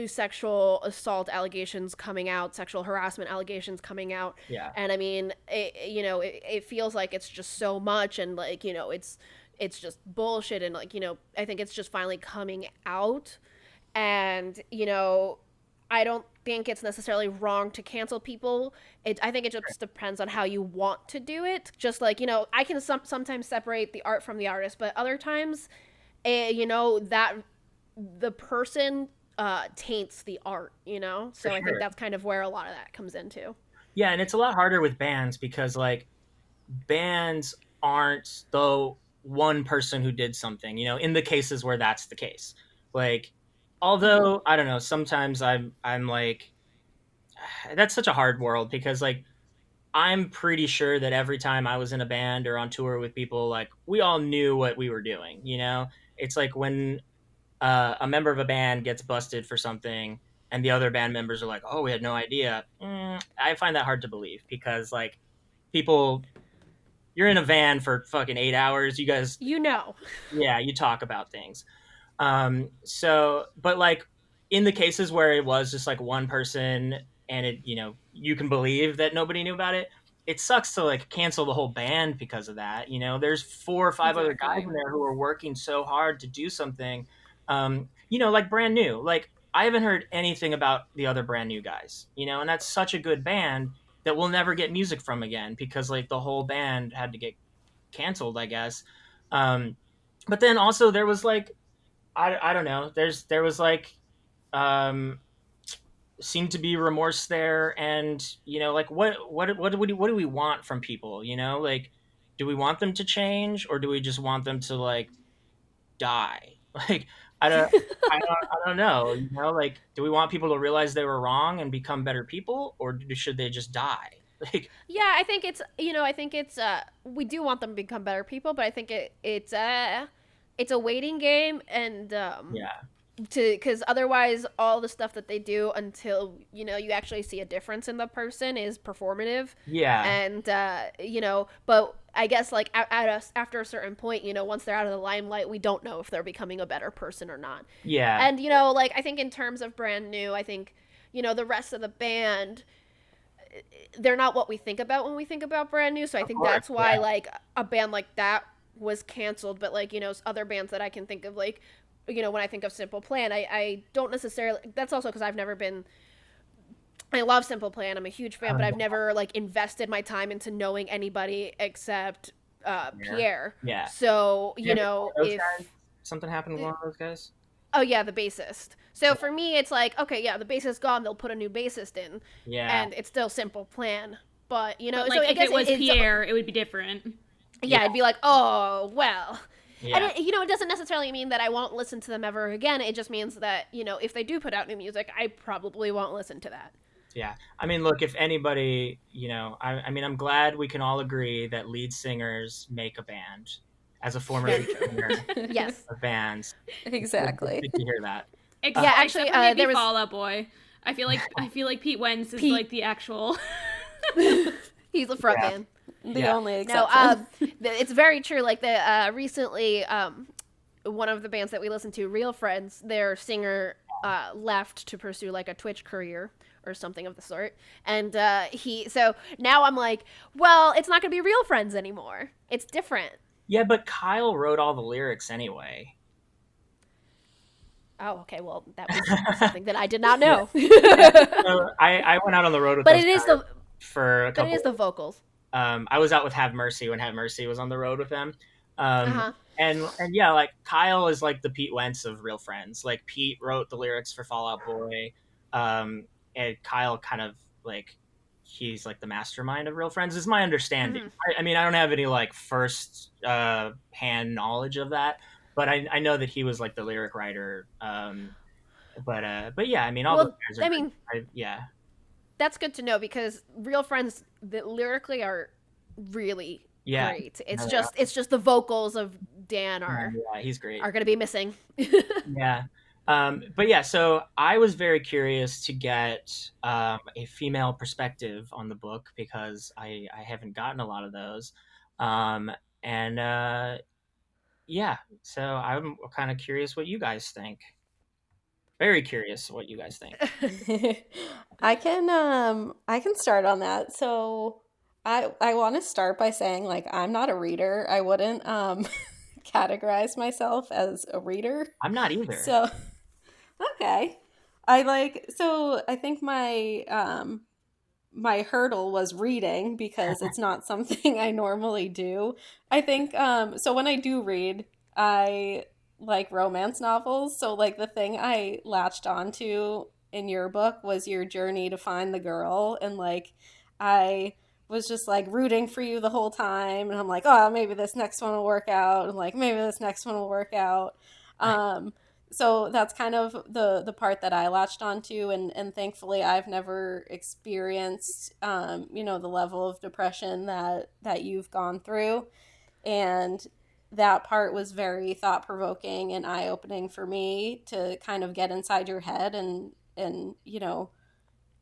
sexual assault allegations coming out, sexual harassment allegations coming out. Yeah. And I mean, it feels like it's just so much, and like, it's just bullshit, and like, I think it's just finally coming out. And I don't think it's necessarily wrong to cancel people. I think it just depends on how you want to do it. Just like, I can sometimes separate the art from the artist, but other times, that the person taints the art, so I think that's kind of where a lot of that comes into. Yeah, and it's a lot harder with bands because like, bands aren't the one person who did something, in the cases where that's the case. Like, although I don't know, sometimes I'm like, that's such a hard world, because like, I'm pretty sure that every time I was in a band or on tour with people, like, we all knew what we were doing. It's like when a member of a band gets busted for something, and the other band members are like, oh, we had no idea. I find that hard to believe, because like people, you're in a van for fucking 8 hours. You guys, yeah, you talk about things. So, but like in the cases where it was just like one person and it, you can believe that nobody knew about it, it sucks to like cancel the whole band because of that. There's 4 or 5 other guys in there who are working so hard to do something, like brand new. Like I haven't heard anything about the other brand new guys, and that's such a good band that we'll never get music from again because like the whole band had to get canceled, I guess. But then also there was like, I don't know. There was like, seemed to be remorse there, and like what do we want from people? Like, do we want them to change, or do we just want them to like die? Like, I don't know. Like, do we want people to realize they were wrong and become better people, or should they just die? Like, yeah, I think it's we do want them to become better people, but I think it's a waiting game, and yeah, because otherwise all the stuff that they do until you actually see a difference in the person is performative. Yeah. And but I guess like after a certain point, once they're out of the limelight, we don't know if they're becoming a better person or not. Yeah. And like I think in terms of brand new, I think the rest of the band, they're not what we think about when we think about brand new. So I think that's why like a band like that was canceled. But like other bands that I can think of, like when I think of Simple Plan, I don't necessarily. That's also because I've never been. I love Simple Plan. I'm a huge fan, but I've never like invested my time into knowing anybody except Pierre. Yeah. So if something happened to one of those guys. Oh yeah, the bassist. So for me, it's like, okay, yeah, the bassist's gone. They'll put a new bassist in. Yeah. And it's still Simple Plan, but like so if it was Pierre, it would be different. Yeah, it'd be like, oh well. Yeah. And it doesn't necessarily mean that I won't listen to them ever again. It just means that, if they do put out new music, I probably won't listen to that. Yeah. I mean, look, if anybody, I mean, I'm glad we can all agree that lead singers make a band. As a former lead singer yes. of bands. Exactly. Good to hear that. Yeah, actually, there was Fall Out Boy. I feel like Pete Wentz is like the actual. He's the front man. The only exception. No, it's very true. Like recently, one of the bands that we listened to, Real Friends, their singer left to pursue like a Twitch career or something of the sort, and so now I'm like, well, it's not gonna be Real Friends anymore. It's different. Yeah, but Kyle wrote all the lyrics anyway. Oh, okay. Well, that was something that I did not know. So I went out on the road with. But it is for a couple. But it is the vocals. I was out with Have Mercy when Have Mercy was on the road with them. And yeah, like Kyle is like the Pete Wentz of Real Friends. Like Pete wrote the lyrics for Fall Out Boy, and Kyle kind of like he's like the mastermind of Real Friends is my understanding. Mm-hmm. I mean, I don't have any like first hand knowledge of that, but I know that he was like the lyric writer. But yeah, I mean, all those guys are yeah. That's good to know because Real Friends that lyrically are really great. It's just the vocals of Dan he's great. Are going to be missing. Yeah. But yeah, so I was very curious to get a female perspective on the book because I haven't gotten a lot of those. Yeah, so I'm kind of curious what you guys think. Very curious what you guys think. I can start on that. So I want to start by saying like I'm not a reader. I wouldn't categorize myself as a reader. I'm not either. So okay. I think my my hurdle was reading because it's not something I normally do. I think so when I do read, I like romance novels. So like the thing I latched onto in your book was your journey to find the girl, and like I was just like rooting for you the whole time, and I'm like, oh, maybe this next one will work out, and like maybe this next one will work out. So that's kind of the part that I latched onto, and thankfully I've never experienced the level of depression that you've gone through, and that part was very thought-provoking and eye-opening for me to kind of get inside your head and and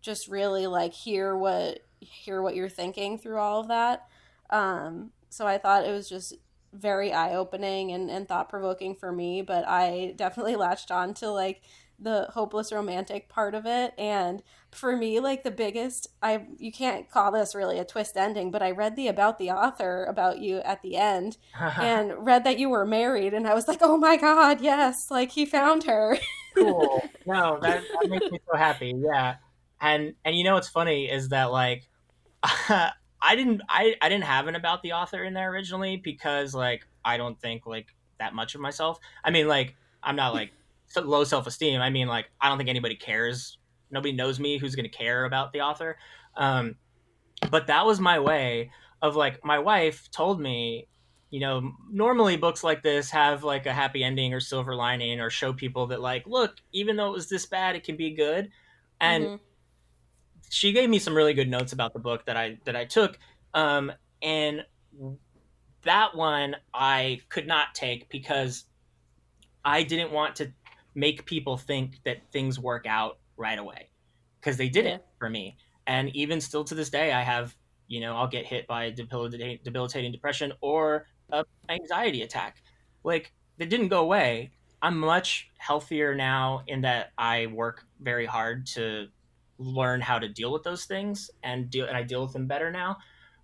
just really like hear what you're thinking through all of that. So I thought it was just very eye-opening and thought-provoking for me, but I definitely latched on to like the hopeless romantic part of it. And for me, like the biggest, you can't call this really a twist ending, but I read about the author about you at the end and read that you were married, and I was like, oh my God, yes, like he found her. Cool. No, that makes me so happy. Yeah. And what's funny is that like I didn't have an about the author in there originally because like I don't think like that much of myself. I mean, like I'm not like low self-esteem. I mean, like I don't think anybody cares. Nobody knows me who's going to care about the author. But that was my way of like my wife told me, normally books like this have like a happy ending or silver lining or show people that like, look, even though it was this bad, it can be good. And she gave me some really good notes about the book that I took. And that one I could not take because I didn't want to make people think that things work out right away because they didn't for me. And even still to this day, I have, I'll get hit by a debilitating depression or an anxiety attack. Like, they didn't go away. I'm much healthier now in that I work very hard to learn how to deal with those things and I deal with them better now.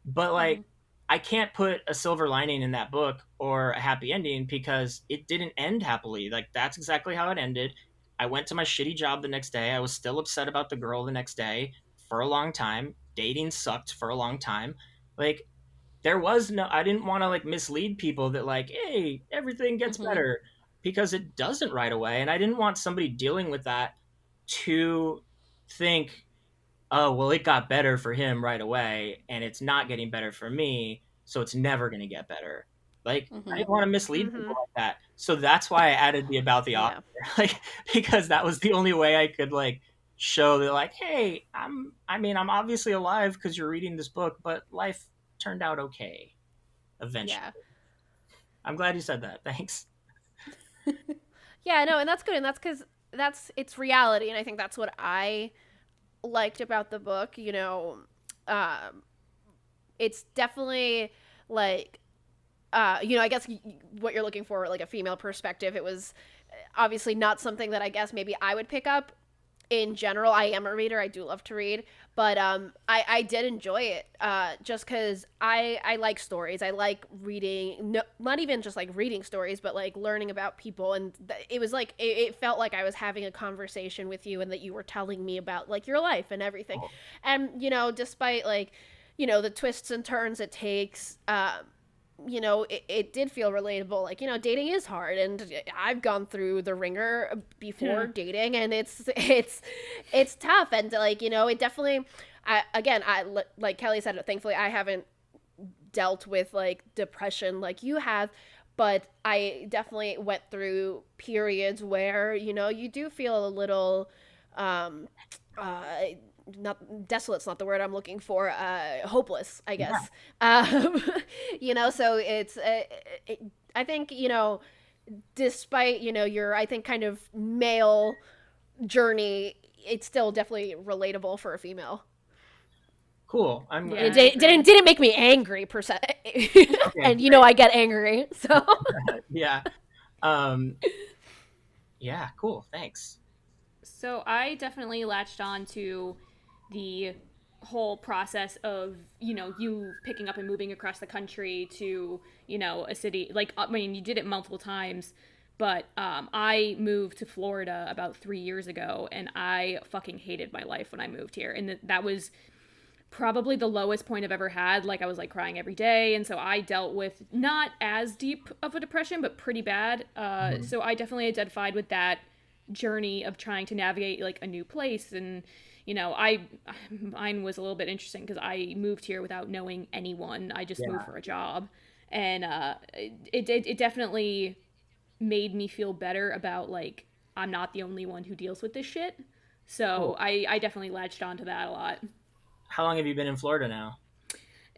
But like, I can't put a silver lining in that book or a happy ending because it didn't end happily. Like, that's exactly how it ended. I went to my shitty job the next day. I was still upset about the girl the next day for a long time. Dating sucked for a long time. Like, I didn't want to like mislead people that like, hey, everything gets better, because it doesn't right away. And I didn't want somebody dealing with that to think, oh, well, it got better for him right away and it's not getting better for me, so it's never going to get better. Like, I didn't want to mislead people like that. So that's why I added the about the author, like, because that was the only way I could like show that like, hey, I'm obviously alive because you're reading this book, but life turned out okay eventually. Yeah. I'm glad you said that. Thanks. Yeah, no, and that's good. And that's because it's reality. And I think that's what I liked about the book. It's definitely like, I guess what you're looking for, like a female perspective. It was obviously not something that I guess maybe I would pick up in general. I am a reader. I do love to read, but I did enjoy it just because I like stories. I like reading, not even just like reading stories, but like learning about people. And it was like, it felt like I was having a conversation with you and that you were telling me about like your life and everything. And, despite like, the twists and turns it takes, it did feel relatable. Like, dating is hard, and I've gone through the ringer before dating, and it's tough. And like, it definitely, I like Kelly said, thankfully I haven't dealt with like depression like you have, but I definitely went through periods where, you do feel a little, not desolate's not the word I'm looking for, hopeless, I guess. So it's I think, despite, your, I think, kind of male journey, it's still definitely relatable for a female. Cool. It didn't make me angry per se. Okay, and great. I get angry, so yeah. Yeah, cool, thanks. So I definitely latched on to the whole process of, you picking up and moving across the country to, a city. Like, I mean, you did it multiple times, but I moved to Florida about 3 years ago, and I fucking hated my life when I moved here. And that was probably the lowest point I've ever had. Like, I was like crying every day, and so I dealt with not as deep of a depression, but pretty bad. So I definitely identified with that journey of trying to navigate like a new place. And mine was a little bit interesting because I moved here without knowing anyone. I just moved for a job, and it definitely made me feel better about like I'm not the only one who deals with this shit. So cool. I definitely latched onto that a lot. How long have you been in Florida now?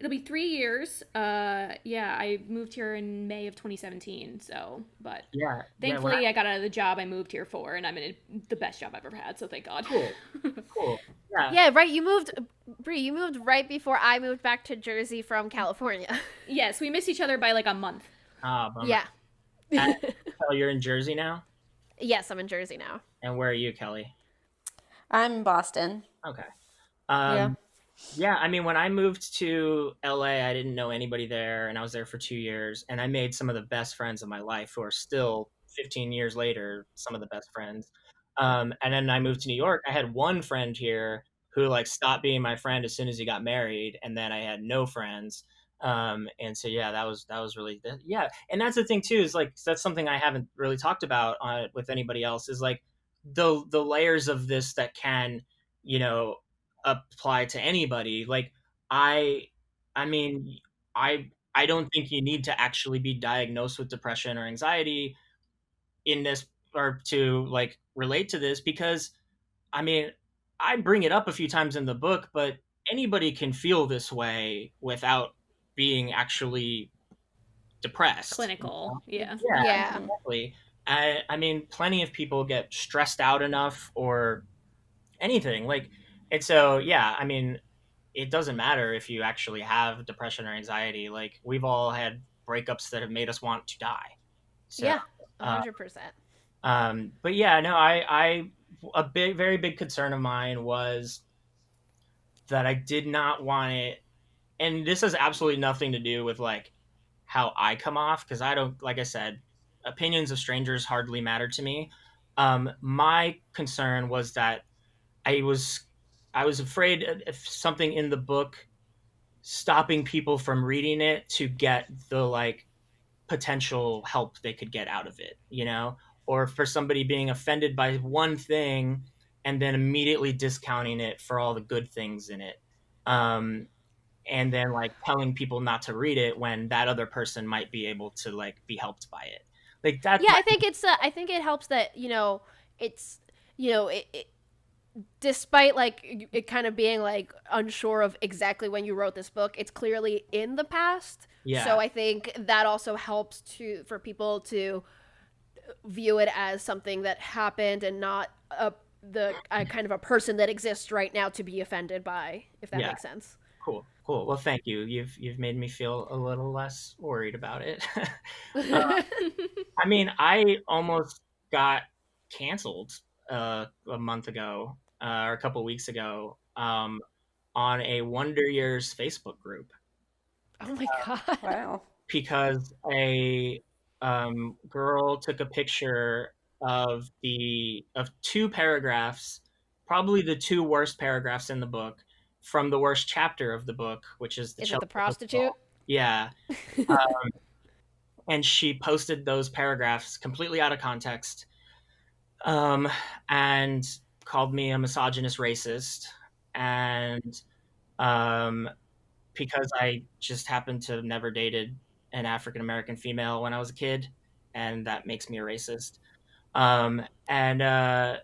It'll be 3 years. Yeah, I moved here in May of 2017. So, but Yeah, yeah. thankfully, I got out of the job I moved here for, and I'm in the best job I've ever had. So thank God. Cool, cool. Yeah, Yeah, right. Bree, you moved right before I moved back to Jersey from California. Yes, we missed each other by like a month. bummer. Yeah. Oh, you're in Jersey now, Yes, I'm in Jersey now. and where are you, Kelly? I'm in Boston. Okay. Yeah. Yeah, I mean, when I moved to LA, I didn't know anybody there, and I was there for 2 years, and I made some of the best friends of my life who are still 15 years later, some of the best friends. And then I moved to New York. I had one friend here who like stopped being my friend as soon as he got married, and then I had no friends. And so yeah, that was really yeah, and that's the thing too is like that's something I haven't really talked about with anybody else is like the layers of this that can you know apply to anybody. Like I I mean, I don't think you need to actually be diagnosed with depression or anxiety in this or to like relate to this because I mean, I bring it up a few times in the book, but anybody can feel this way without being actually depressed. Clinical. Yeah. Yeah, Yeah. exactly. I mean, plenty of people get stressed out enough or anything like and so yeah I mean it doesn't matter if you actually have depression or anxiety like we've all had breakups that have made us want to die so Yeah, uh, 100%. but yeah no I a big very big concern of mine was that I did not want it and this has absolutely nothing to do with like how I come off because I don't like I said opinions of strangers hardly matter to me my concern was that I was I was afraid if something in the book stopping people from reading it to get the like potential help they could get out of it, you know, or for somebody being offended by one thing and then immediately discounting it for all the good things in it. Um, and then like telling people not to read it when that other person might be able to like be helped by it. Like that's Yeah, my, I think it helps that, it's it despite like it kind of being like unsure of exactly when you wrote this book, it's clearly in the past. yeah. So I think that also helps for people to view it as something that happened and not the kind of a person that exists right now to be offended by, if that Yeah. makes sense. Cool. Cool. Well, thank you. You've made me feel a little less worried about it. I mean, I almost got canceled a month ago or a couple weeks ago on a Wonder Years Facebook group Oh my god. Wow. because a girl took a picture of two paragraphs, probably the two worst paragraphs in the book, from the worst chapter of the book, which is the Is it Chelsea the prostitute? Hotel. Yeah, and she posted those paragraphs completely out of context, and called me a misogynist racist, and because I just happened to have never dated an African American female when I was a kid, and that makes me a racist. Um, and uh,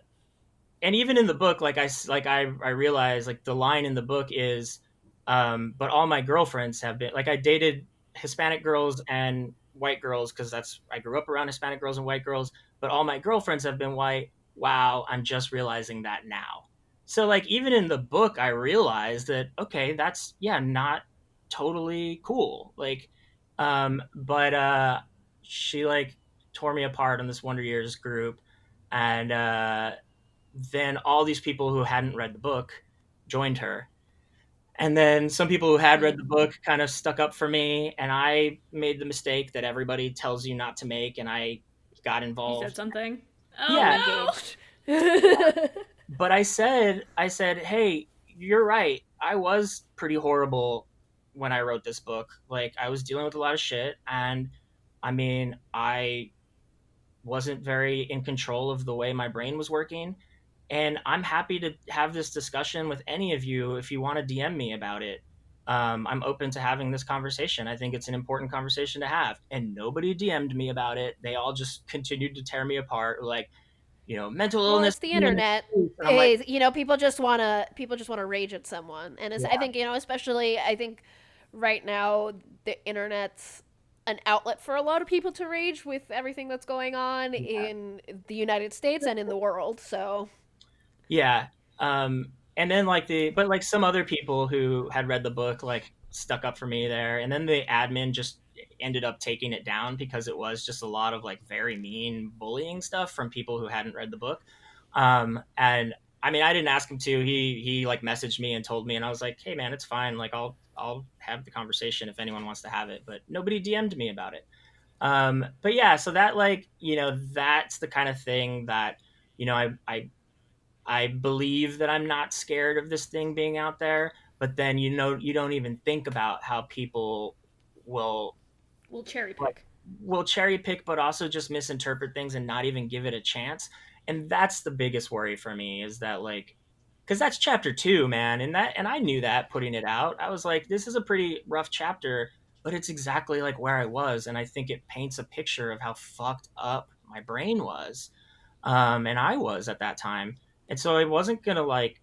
and even in the book, I realized like the line in the book is, but all my girlfriends have been like I dated Hispanic girls and white girls because that's I grew up around Hispanic girls and white girls, but all my girlfriends have been white. Wow, I'm just realizing that now. So like even in the book, I realized that okay, that's yeah, not totally cool. Like, but she like tore me apart on this Wonder Years group, and then all these people who hadn't read the book joined her. And then some people who had read the book kind of stuck up for me, and I made the mistake that everybody tells you not to make, and I got You involved. said something. Oh Yeah. no! But I said, hey, you're right. I was pretty horrible when I wrote this book. Like, I was dealing with a lot of shit, and I mean, I wasn't very in control of the way my brain was working. And I'm happy to have this discussion with any of you if you want to DM me about it. I'm open to having this conversation. I think it's an important conversation to have. And nobody DM'd me about it. They all just continued to tear me apart, like, mental Well, illness. it's the internet. And I'm like, People just wanna rage at someone, and I think especially I think right now the internet's an outlet for a lot of people to rage with everything that's going on in the United States and in the world. So Yeah. And then but like some other people who had read the book like stuck up for me there, and then the admin just ended up taking it down because it was just a lot of like very mean bullying stuff from people who hadn't read the book. And I mean, I didn't ask him to. He like messaged me and told me, and I was like, hey man, it's fine. Like I'll have the conversation if anyone wants to have it, but nobody DM'd me about it. But yeah, so that like that's the kind of thing that I believe that I'm not scared of this thing being out there, but then you don't even think about how people will We'll cherry like pick. will cherry pick, but also just misinterpret things and not even give it a chance. And that's the biggest worry for me is that like because that's chapter 2, man, and I knew that putting it out. I was like, this is a pretty rough chapter, but it's exactly like where I was, and I think it paints a picture of how fucked up my brain was, and I was at that time. And so I wasn't gonna like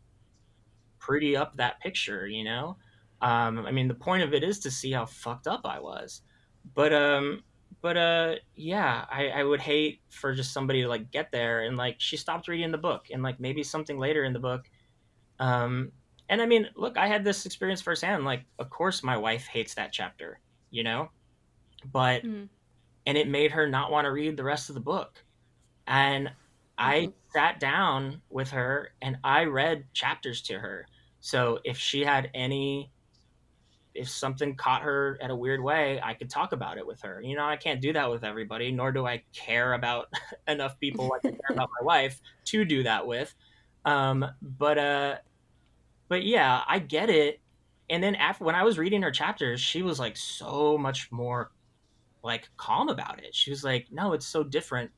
pretty up that picture, you know. I mean, the point of it is to see how fucked up I was, but yeah, I would hate for just somebody to like get there and like she stopped reading the book and like maybe something later in the book. Um, and I mean, look, I had this experience firsthand. Like, of course, my wife hates that chapter, you know, but Mm. and it made her not want to read the rest of the book. And I sat down with her and I read chapters to her. So if something caught her at a weird way, I could talk about it with her. You know, I can't do that with everybody, nor do I care about enough people like I care about my wife to do that with. Um, but uh, but yeah, I get it. And then after when I was reading her chapters, she was like so much more like calm about it. She was like, "No, it's so different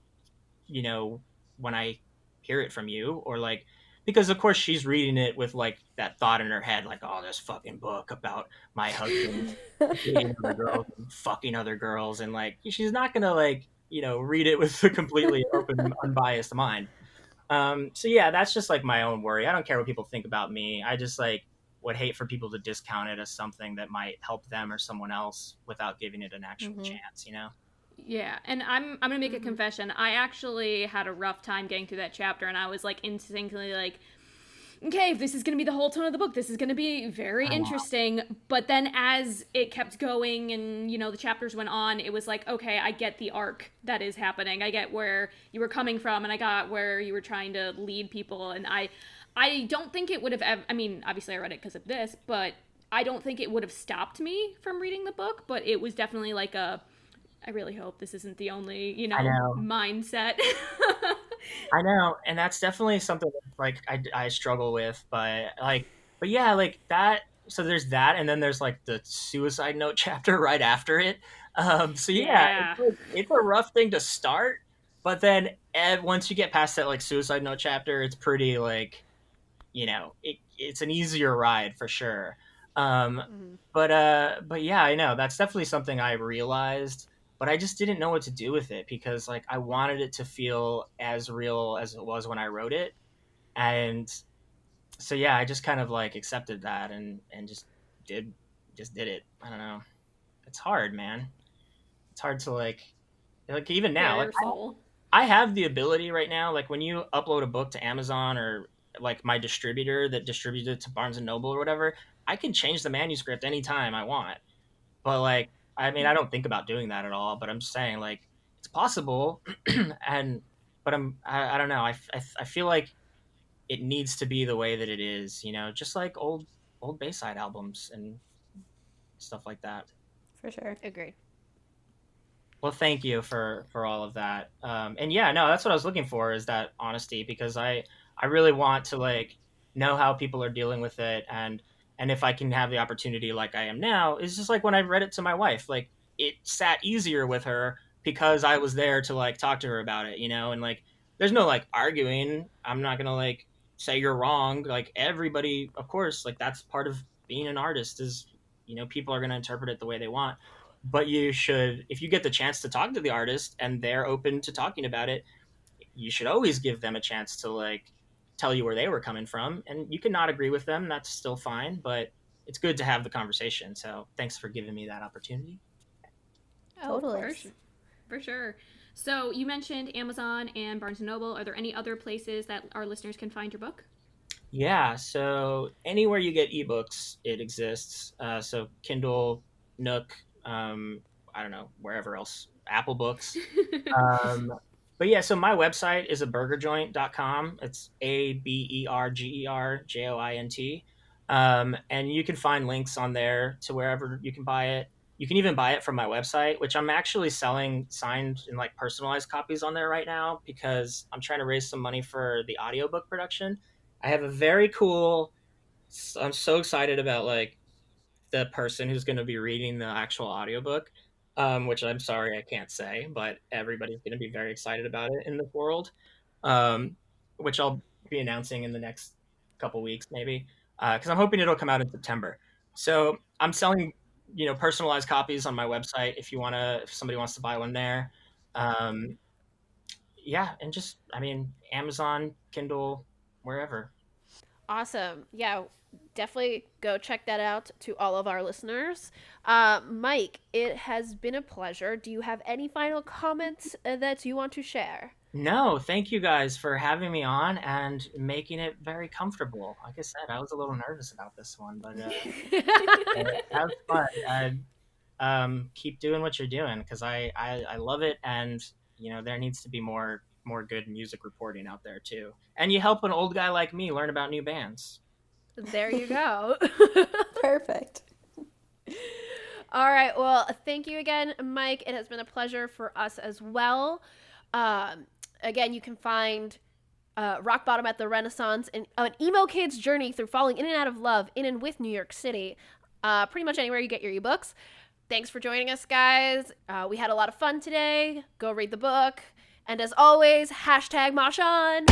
when I hear it from you," or like, because of course she's reading it with like that thought in her head, like, oh, this fucking book about my husband dating other girls and fucking other girls. And like, she's not going to like, read it with a completely open, unbiased mind. So yeah, that's just like my own worry. I don't care what people think about me. I just like would hate for people to discount it as something that might help them or someone else without giving it an actual chance. Yeah, and I'm gonna make a confession. I actually had a rough time getting through that chapter, and I was like instinctively like, okay, if this is gonna be the whole tone of the book, this is gonna be very interesting. But then as it kept going and the chapters went on, it was like, okay, I get the arc that is happening. I get where you were coming from, and I got where you were trying to lead people. And I don't think it would have. I mean, obviously I read it because of this, but I don't think it would have stopped me from reading the book. But it was definitely like I really hope this isn't the only, I know. mindset. I know, and that's definitely something that, like I struggle with, but yeah, like that. So there's that, and then there's like the suicide note chapter right after it. So yeah, Yeah. it's a rough thing to start, but then once you get past that like suicide note chapter, it's pretty like it's an easier ride for sure. But yeah, I know that's definitely something I realized, but I just didn't know what to do with it because like I wanted it to feel as real as it was when I wrote it. And so yeah, I just kind of like accepted that and did did it. I don't know. It's hard, man. It's hard to like even now, Bare like soul. I have the ability right now, like when you upload a book to Amazon or like my distributor that distributes it to Barnes and Noble or whatever, I can change the manuscript anytime I want. But like, I mean, I don't think about doing that at all. But I'm just saying, like, it's possible, and but I don't know. I feel like it needs to be the way that it is, just like old Bayside albums and stuff like that. For sure. agree. Well, thank you for all of that. And yeah, no, that's what I was looking for is that honesty because I really want to like know how people are dealing with it and if I can have the opportunity like I am now, it's just like when I read it to my wife, like it sat easier with her because I was there to like talk to her about it, and like there's no like arguing. I'm not gonna like say you're wrong. Like everybody, of course, like that's part of being an artist is people are gonna interpret it the way they want, but you should if you get the chance to talk to the artist and they're open to talking about it, you should always give them a chance to like tell you where they were coming from, and you can not agree with them, that's still fine, but it's good to have the conversation. So thanks for giving me that opportunity. Totally. For sure. So you mentioned Amazon and Barnes & Noble. Are there any other places that our listeners can find your book? Yeah, so anywhere you get ebooks, it exists. So Kindle, Nook, I don't know, wherever else, Apple Books. But yeah, so my website is abergerjoint.com. It's ABERGERJOINT. And you can find links on there to wherever you can buy it. You can even buy it from my website, which I'm actually selling signed and like personalized copies on there right now because I'm trying to raise some money for the audiobook production. I have a very cool, I'm so excited about like the person who's going to be reading the actual audiobook, which I'm sorry I can't say, but everybody's going to be very excited about it in this world, um, which I'll be announcing in the next couple weeks maybe, because I'm hoping it'll come out in September. So I'm selling, personalized copies on my website if somebody wants to buy one there. Um, yeah, and just, I mean, Amazon, Kindle, wherever. Awesome. Yeah, definitely go check that out to all of our listeners. Mike, it has been a pleasure. Do you have any final comments that you want to share? No, thank you guys for having me on and making it very comfortable. Like I said, I was a little nervous about this one, but that was fun. Keep doing what you're doing because I love it, and there needs to be more good music reporting out there too. And you help an old guy like me learn about new bands. There you go. Perfect. All right. Well, thank you again, Mike. It has been a pleasure for us as well. Again, you can find Rock Bottom at the Renaissance and an emo kid's journey through falling in and out of love in and with New York City. Pretty much anywhere you get your ebooks. Thanks for joining us, guys. We had a lot of fun today. Go read the book. And as always, #MoshOn.